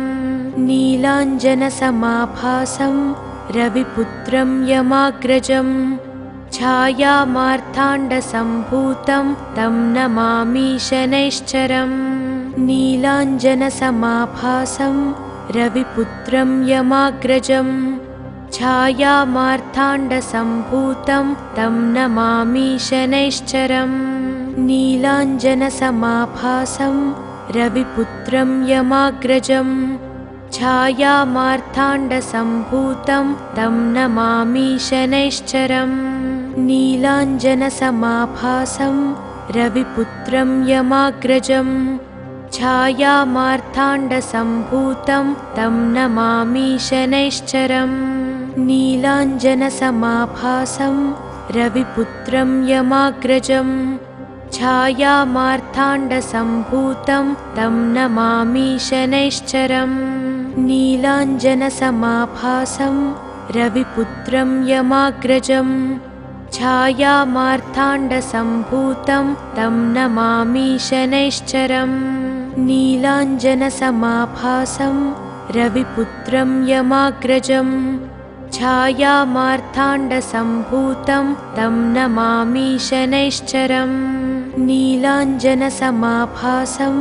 नीलाञ्जनसमाभासं रविपुत्रं यमाग्रजं छायामार्ताण्डसम्भूतं तं नमामि शनैश्चरम् नीलाञ्जनसमाभासं रविपुत्रं यमाग्रजं छायामार्ताण्डसम्भूतं तं नमामि शनैश्चरम् नीलाञ्जनसमाभासं रविपुत्रं यमाग्रजं छायामार्ताण्डसम्भूतं तं नमामि शनैश्चरम् नीलाञ्जनसमाभासं रविपुत्रं यमाग्रजं छायामार्ताण्डसम्भूतं तं नमामि शनैश्चरम् नीलाञ्जनसमाभासं रविपुत्रं यमाग्रजं छायामार्ताण्डसम्भूतं तं नमामि शनैश्चरम् नीलाञ्जनसमाभासं रविपुत्रं यमाग्रजं छायामार्ताण्डसम्भूतं तं नमामि शनैश्चरम् नीलाञ्जनसमाभासं रविपुत्रं यमाग्रजं छायामार्ताण्डसम्भूतं तं नमामि शनैश्चरम् नीलाञ्जनसमाभासं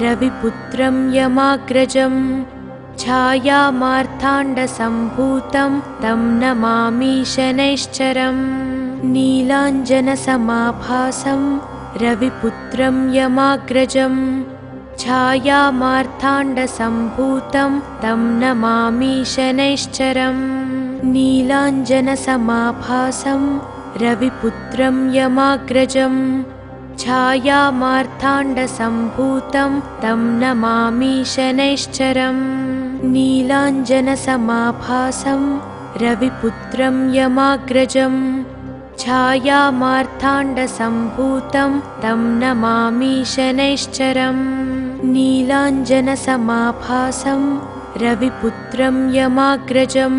रविपुत्रं यमाग्रजं छायामार्ताण्डसम्भूतं तं नमामि शनैश्चरम् नीलाञ्जनसमाभासं रविपुत्रं यमाग्रजं छायामार्ताण्डसम्भूतं तं नमामि शनैश्चरम् नीलाञ्जनसमाभासं रविपुत्रं यमाग्रजं छायामार्ताण्डसम्भूतं तं नमामि शनैश्चरम् नीलाञ्जनसमाभासं रविपुत्रं यमाग्रजं छायामार्ताण्डसम्भूतं तं नमामि शनैश्चरम् नीलाञ्जनसमाभासं रविपुत्रं यमाग्रजं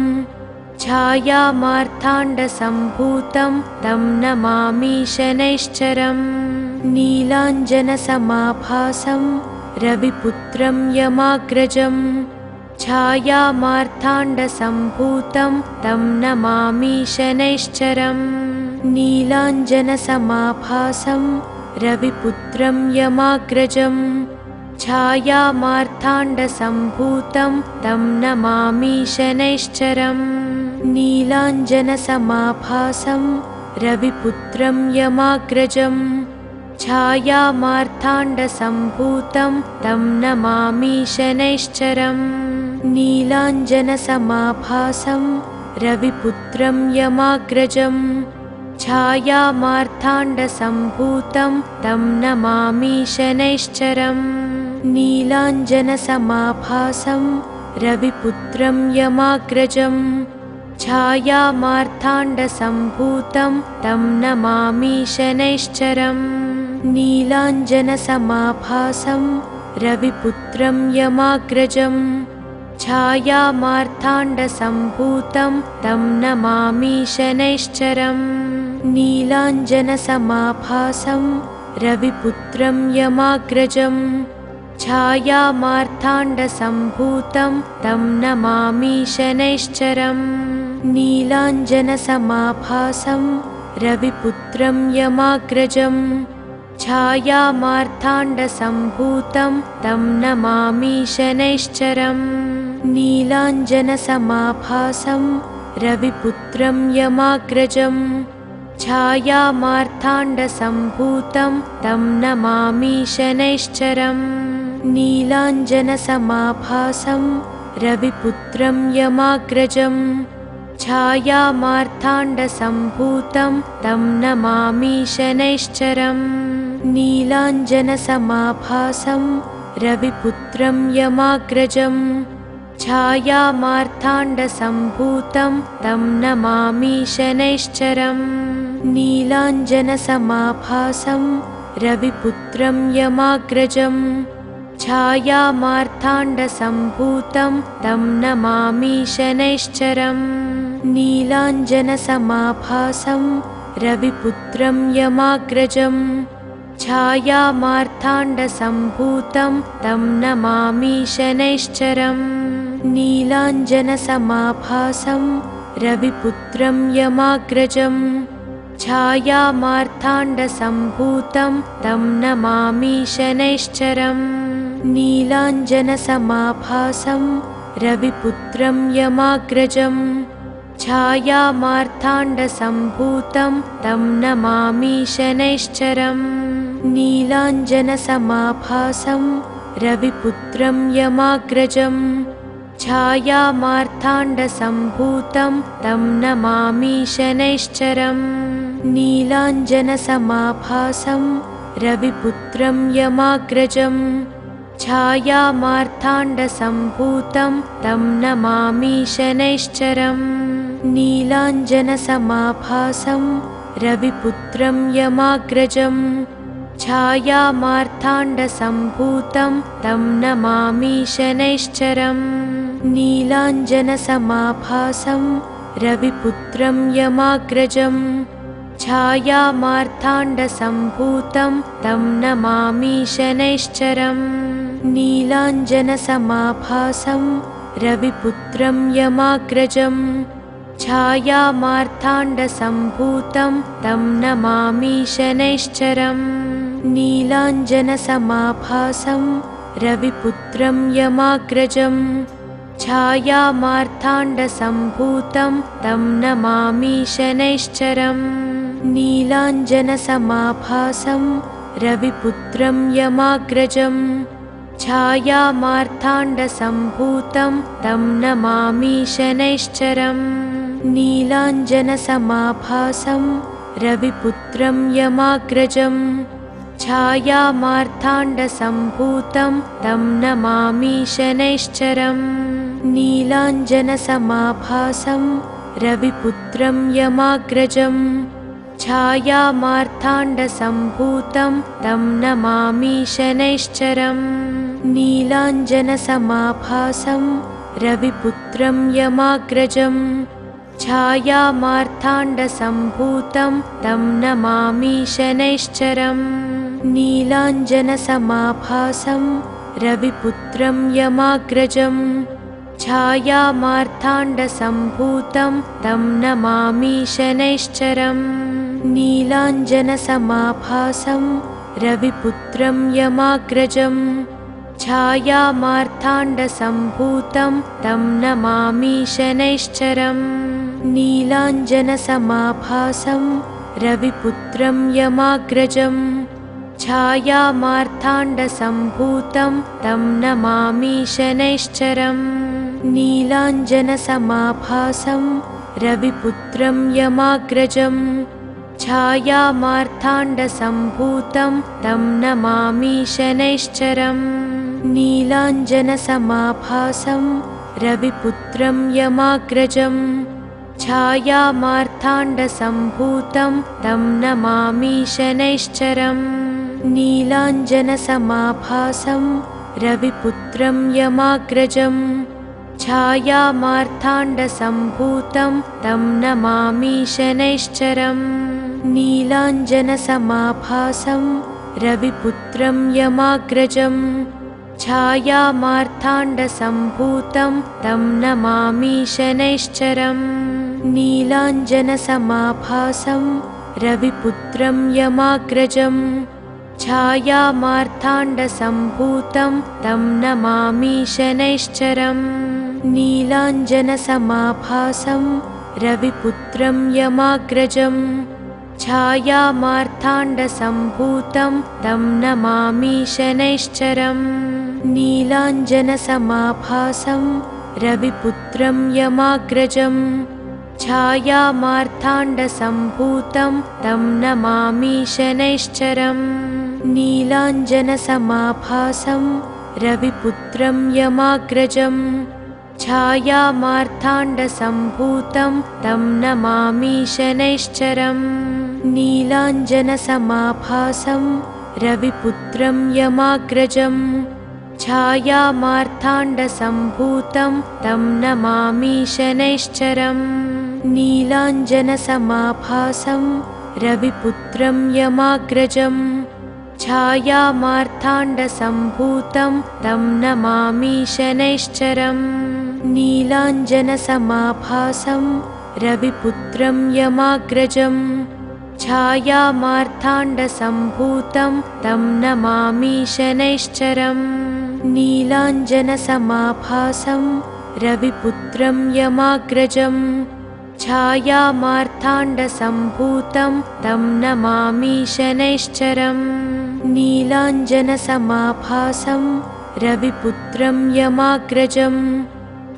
छायामार्ताण्डसम्भूतं तं नमामि शनैश्चरम् नीलाञ्जनसमाभासं रविपुत्रं यमाग्रजं छायामार्ताण्डसम्भूतं तं नमामि शनैश्चरम् नीलाञ्जनसमाभासं रविपुत्रं यमाग्रजं छायामार्ताण्डसम्भूतं तं नमामि शनैश्चरम् नीलाञ्जनसमाभासं रविपुत्रं यमाग्रजं छायामार्ताण्डसम्भूतं तं नमामि शनैश्चरम् नीलाञ्जनसमाभासं रविपुत्रं यमाग्रजं छायामार्ताण्डसम्भूतं तं नमामि शनैश्चरम् नीलाञ्जनसमाभासं रविपुत्रं यमाग्रजं छायामार्ताण्डसम्भूतं तं नमामि शनैश्चरम् नीलाञ्जनसमाभासं रविपुत्रं यमाग्रजं छायामार्ताण्डसम्भूतं तं नमामि शनैश्चरम् नीलाञ्जनसमाभासं रविपुत्रं यमाग्रजं छायामार्ताण्डसम्भूतं तं नमामि शनैश्चरम् नीलाञ्जनसमाभासं रविपुत्रं यमाग्रजं छायामार्ताण्डसम्भूतं तं नमामि शनैश्चरम् नीलाञ्जनसमाभासं रविपुत्रं यमाग्रजं छायामार्ताण्डसम्भूतं तं नमामि शनैश्चरम् नीलाञ्जनसमाभासं रविपुत्रं यमाग्रजं छायामार्ताण्डसम्भूतं तं नमामि शनैश्चरम् नीलाञ्जनसमाभासं रविपुत्रं यमाग्रजं छायामार्ताण्डसम्भूतं तं नमामि शनैश्चरम् नीलाञ्जनसमाभासं रविपुत्रं यमाग्रजं छायामार्ताण्डसम्भूतं तं नमामि शनैश्चरम् नीलाञ्जनसमाभासं रविपुत्रं यमाग्रजं छायामार्ताण्डसम्भूतं तं नमामि शनैश्चरम् नीलाञ्जनसमाभासं रविपुत्रं यमाग्रजं छायामार्ताण्डसम्भूतं तं नमामि शनैश्चरम् नीलाञ्जनसमाभासं रविपुत्रं यमाग्रजं छायामार्ताण्डसम्भूतं तं नमामि शनैश्चरम् नीलाञ्जनसमाभासं रविपुत्रं यमाग्रजं छायामार्ताण्डसम्भूतं तं नमामि शनैश्चरम् नीलाञ्जनसमाभासं रविपुत्रं यमाग्रजं छायामार्ताण्डसम्भूतं तं नमामि शनैश्चरम् नीलाञ्जनसमाभासं रविपुत्रं यमाग्रजं छायामार्ताण्डसम्भूतं तं नमामि शनैश्चरम् नीलाञ्जनसमाभासं रविपुत्रं यमाग्रजं छायामार्ताण्डसम्भूतं तं नमामि शनैश्चरम् नीलाञ्जनसमाभासं रविपुत्रं यमाग्रजं छायामार्ताण्डसम्भूतं तं नमामि शनैश्चरम् नीलाञ्जनसमाभासं रविपुत्रं यमाग्रजं छायामार्ताण्डसम्भूतं तं नमामि शनैश्चरम् नीलाञ्जनसमाभासं रविपुत्रं यमाग्रजं छायामार्ताण्डसम्भूतं तं नमामि शनैश्चरम् नीलाञ्जनसमाभासं रविपुत्रं यमाग्रजं छायामार्ताण्डसम्भूतं तं नमामि शनैश्चरम् नीलाञ्जनसमाभासं रविपुत्रं यमाग्रजं छायामार्ताण्डसम्भूतं तं नमामि शनैश्चरम् नीलाञ्जनसमाभासं रविपुत्रं यमाग्रजं छायामार्ताण्डसम्भूतं तं नमामि शनैश्चरम् नीलाञ्जनसमाभासं रविपुत्रं यमाग्रजं छायामार्ताण्डसम्भूतं तं नमामि शनैश्चरम् नीलाञ्जनसमाभासं रविपुत्रं यमाग्रजं छायामार्ताण्डसम्भूतं तं नमामि शनैश्चरम् नीलाञ्जनसमाभासं रविपुत्रं यमाग्रजं छायामार्ताण्डसम्भूतं तं नमामि शनैश्चरम् नीलाञ्जनसमाभासं रविपुत्रं यमाग्रजं छायामार्ताण्डसम्भूतं तं नमामि शनैश्चरम् नीलाञ्जनसमाभासं रविपुत्रं यमाग्रजं छायामार्ताण्डसम्भूतं तं नमामि शनैश्चरम् नीलाञ्जनसमाभासं रविपुत्रं यमाग्रजं छायामार्ताण्डसम्भूतं तं नमामि शनैश्चरम् नीलाञ्जनसमाभासं रविपुत्रं यमाग्रजं छायामार्ताण्डसम्भूतं तं नमामि शनैश्चरम् नीलाञ्जनसमाभासं रविपुत्रं यमाग्रजं छायामार्ताण्डसम्भूतं तं नमामि शनैश्चरम् नीलाञ्जनसमाभासं रविपुत्रं यमाग्रजं छायामार्ताण्डसम्भूतं तं नमामि शनैश्चरम् नीलाञ्जनसमाभासं रविपुत्रं यमाग्रजं छायामार्ताण्डसम्भूतं तं नमामि शनैश्चरम् नीलाञ्जनसमाभासं रविपुत्रं यमाग्रजं छायामार्ताण्डसम्भूतं तं नमामि शनैश्चरम् नीलाञ्जनसमाभासं रविपुत्रं यमाग्रजं छायामार्ताण्डसम्भूतं तं नमामि शनैश्चरम् नीलाञ्जनसमाभासं रविपुत्रं यमाग्रजं छायामार्ताण्डसम्भूतं तं नमामि शनैश्चरम् नीलाञ्जनसमाभासं रविपुत्रं यमाग्रजं छायामार्ताण्डसम्भूतं तं नमामि शनैश्चरम् नीलाञ्जनसमाभासं रविपुत्रं यमाग्रजं छायामार्ताण्डसम्भूतं तं नमामि शनैश्चरम् नीलाञ्जनसमाभासं रविपुत्रं यमाग्रजं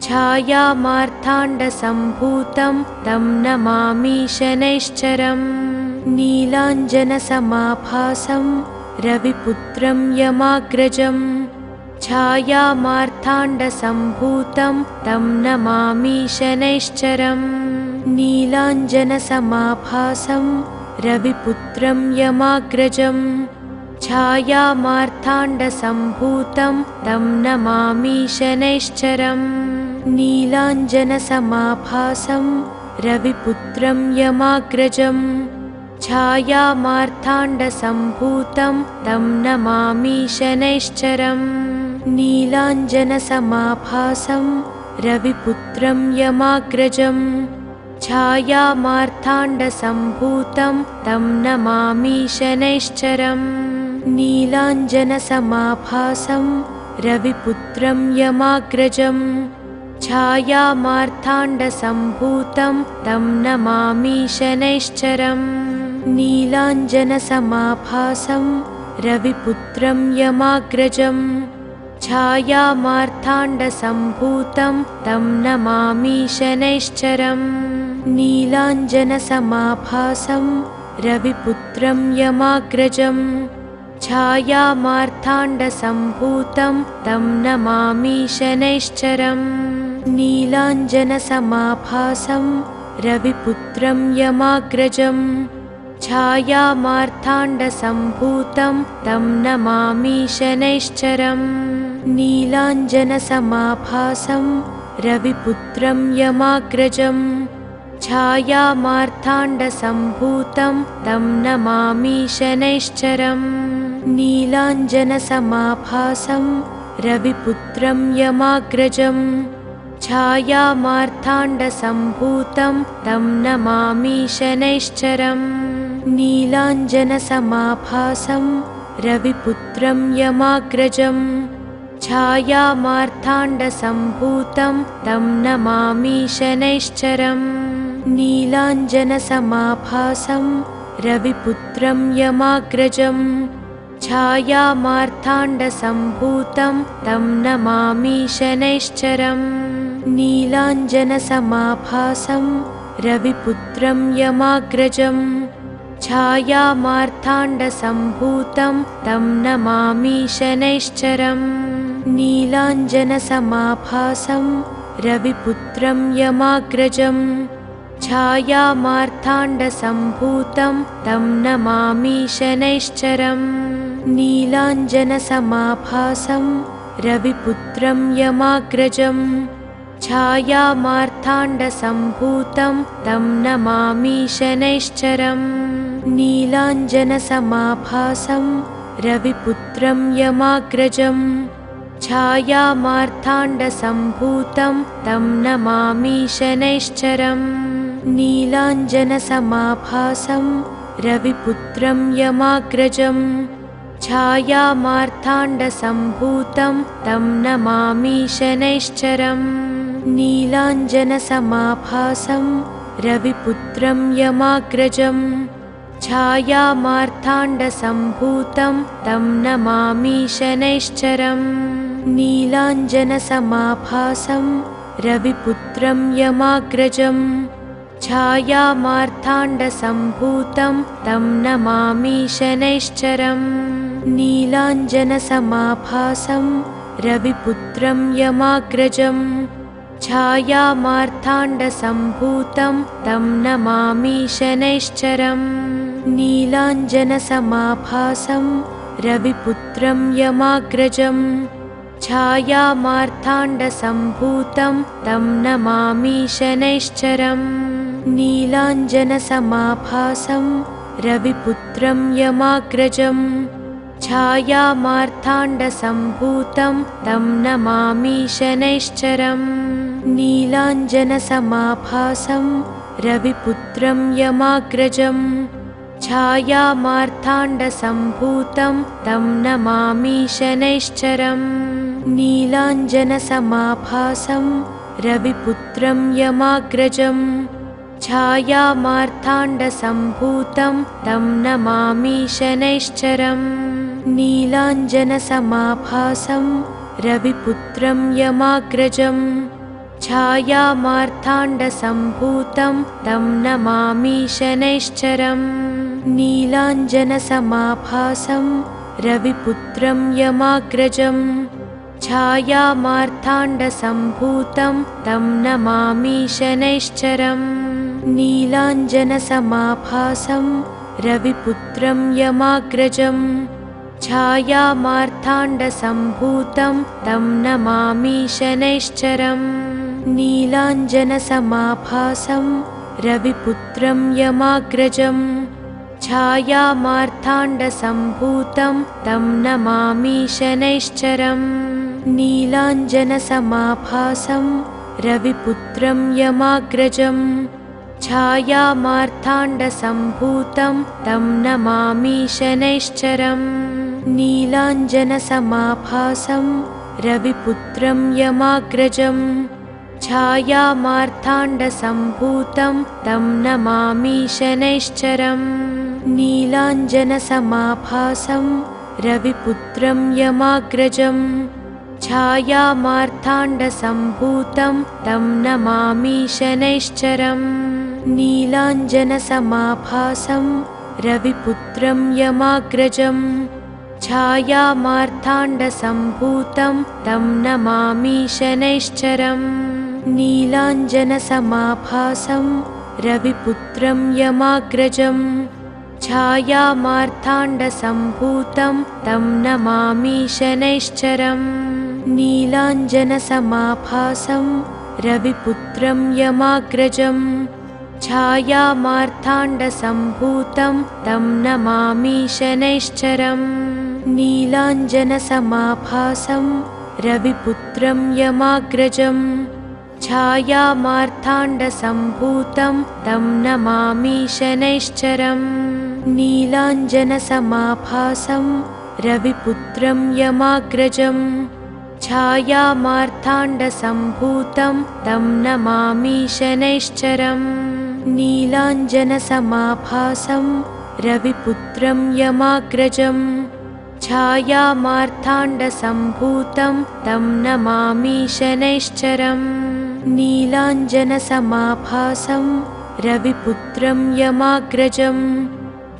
छायामार्ताण्डसम्भूतं तं नमामि शनैश्चरम् नीलाञ्जनसमाभासं रविपुत्रं यमाग्रजं छायामार्ताण्डसम्भूतं तं नमामि शनैश्चरम् नीलाञ्जनसमाभासं रविपुत्रं यमाग्रजं छायामार्ताण्डसम्भूतं तं नमामि शनैश्चरम् नीलाञ्जनसमाभासं रविपुत्रं यमाग्रजं छायामार्ताण्डसम्भूतं तं नमामि शनैश्चरम् नीलाञ्जनसमाभासं रविपुत्रं यमाग्रजं छायामार्ताण्डसम्भूतं तं नमामि शनैश्चरम् नीलाञ्जनसमाभासं रविपुत्रं यमाग्रजं छायामार्ताण्डसम्भूतं तं नमामि शनैश्चरम् नीलाञ्जनसमाभासं रविपुत्रं यमाग्रजं छायामार्ताण्डसम्भूतं तं नमामि शनैश्चरम् नीलाञ्जनसमाभासं रविपुत्रं यमाग्रजं छायामार्ताण्डसम्भूतं तं नमामि शनैश्चरम् नीलाञ्जनसमाभासं रविपुत्रं यमाग्रजं छायामार्ताण्डसम्भूतं तं नमामि शनैश्चरम् नीलाञ्जनसमाभासं रविपुत्रं यमाग्रजं छायामार्ताण्डसम्भूतं तं नमामि शनैश्चरम् नीलाञ्जनसमाभासं रविपुत्रं यमाग्रजं छायामार्ताण्डसम्भूतं तं नमामि शनैश्चरम् नीलाञ्जनसमाभासं रविपुत्रं यमाग्रजं छायामार्ताण्डसम्भूतं तं नमामि शनैश्चरम् नीलाञ्जनसमाभासं रविपुत्रं यमाग्रजं छायामार्ताण्डसम्भूतं तं नमामि शनैश्चरम् नीलाञ्जनसमाभासं रविपुत्रं यमाग्रजं छायामार्ताण्डसम्भूतं तं नमामि शनैश्चरम् नीलाञ्जनसमाभासं रविपुत्रं यमाग्रजं छायामार्ताण्डसम्भूतं तं नमामि शनैश्चरम् नीलाञ्जनसमाभासं रविपुत्रं यमाग्रजं छायामार्ताण्डसम्भूतं तं नमामि शनैश्चरम् नीलाञ्जनसमाभासं रविपुत्रं यमाग्रजं छायामार्ताण्डसम्भूतं तं नमामि शनैश्चरम् नीलाञ्जनसमाभासं रविपुत्रं यमाग्रजं छायामार्ताण्डसम्भूतं तं नमामि शनैश्चरम् नीलाञ्जनसमाभासं रविपुत्रं यमाग्रजं छायामार्ताण्डसम्भूतं तं नमामि शनैश्चरम् नीलाञ्जनसमाभासं रविपुत्रं यमाग्रजं छायामार्ताण्डसम्भूतं तं नमामि शनैश्चरम् नीलाञ्जनसमाभासं रविपुत्रं यमाग्रजं छायामार्ताण्डसम्भूतं तं नमामि शनैश्चरम् नीलाञ्जनसमाभासं रविपुत्रं यमाग्रजं छायामार्ताण्डसम्भूतं तं नमामि शनैश्चरम् नीलाञ्जनसमाभासं रविपुत्रं यमाग्रजं छायामार्ताण्डसम्भूतं तं नमामि शनैश्चरम् नीलाञ्जनसमाभासं रविपुत्रं यमाग्रजं छायामार्ताण्डसम्भूतं तं नमामि शनैश्चरम् नीलाञ्जनसमाभासं रविपुत्रं यमाग्रजं छायामार्ताण्डसम्भूतं तं नमामि शनैश्चरम् नीलाञ्जनसमाभासं रविपुत्रं यमाग्रजं छायामार्ताण्डसम्भूतं तं नमामि शनैश्चरम् नीलाञ्जनसमाभासं रविपुत्रं यमाग्रजं छायामार्ताण्डसम्भूतं तं नमामि शनैश्चरम् नीलाञ्जनसमाभासं रविपुत्रं यमाग्रजं छायामार्ताण्डसम्भूतं तं नमामि शनैश्चरम् नीलाञ्जनसमाभासं रविपुत्रं यमाग्रजं छायामार्ताण्डसम्भूतं तं नमामि शनैश्चरम् नीलाञ्जनसमाभासं रविपुत्रं यमाग्रजं छायामार्ताण्डसम्भूतं तं नमामि शनैश्चरम् नीलाञ्जनसमाभासं रविपुत्रं यमाग्रजं छायामार्ताण्डसम्भूतं तं नमामि शनैश्चरम् नीलाञ्जनसमाभासं रविपुत्रं यमाग्रजं छायामार्ताण्डसम्भूतं तं नमामि शनैश्चरम् नीलाञ्जनसमाभासं रविपुत्रं यमाग्रजं छायामार्ताण्डसम्भूतं तं नमामि शनैश्चरम् नीलाञ्जनसमाभासं रविपुत्रं यमाग्रजं छायामार्ताण्डसम्भूतं तं नमामि शनैश्चरम् नीलाञ्जनसमाभासं रविपुत्रं यमाग्रजं छायामार्ताण्डसम्भूतं तं नमामि शनैश्चरम् नीलाञ्जनसमाभासं रविपुत्रं यमाग्रजं छायामार्ताण्डसम्भूतं तं नमामि शनैश्चरम् नीलाञ्जनसमाभासं रविपुत्रं यमाग्रजं छायामार्ताण्डसम्भूतं तं नमामि शनैश्चरम् नीलाञ्जनसमाभासं रविपुत्रं यमाग्रजं छायामार्ताण्डसम्भूतं तं नमामि शनैश्चरम् नीलाञ्जनसमाभासं रविपुत्रं यमाग्रजं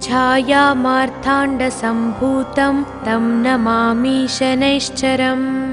छायामार्ताण्डसम्भूतं तं नमामि शनैश्चरम्।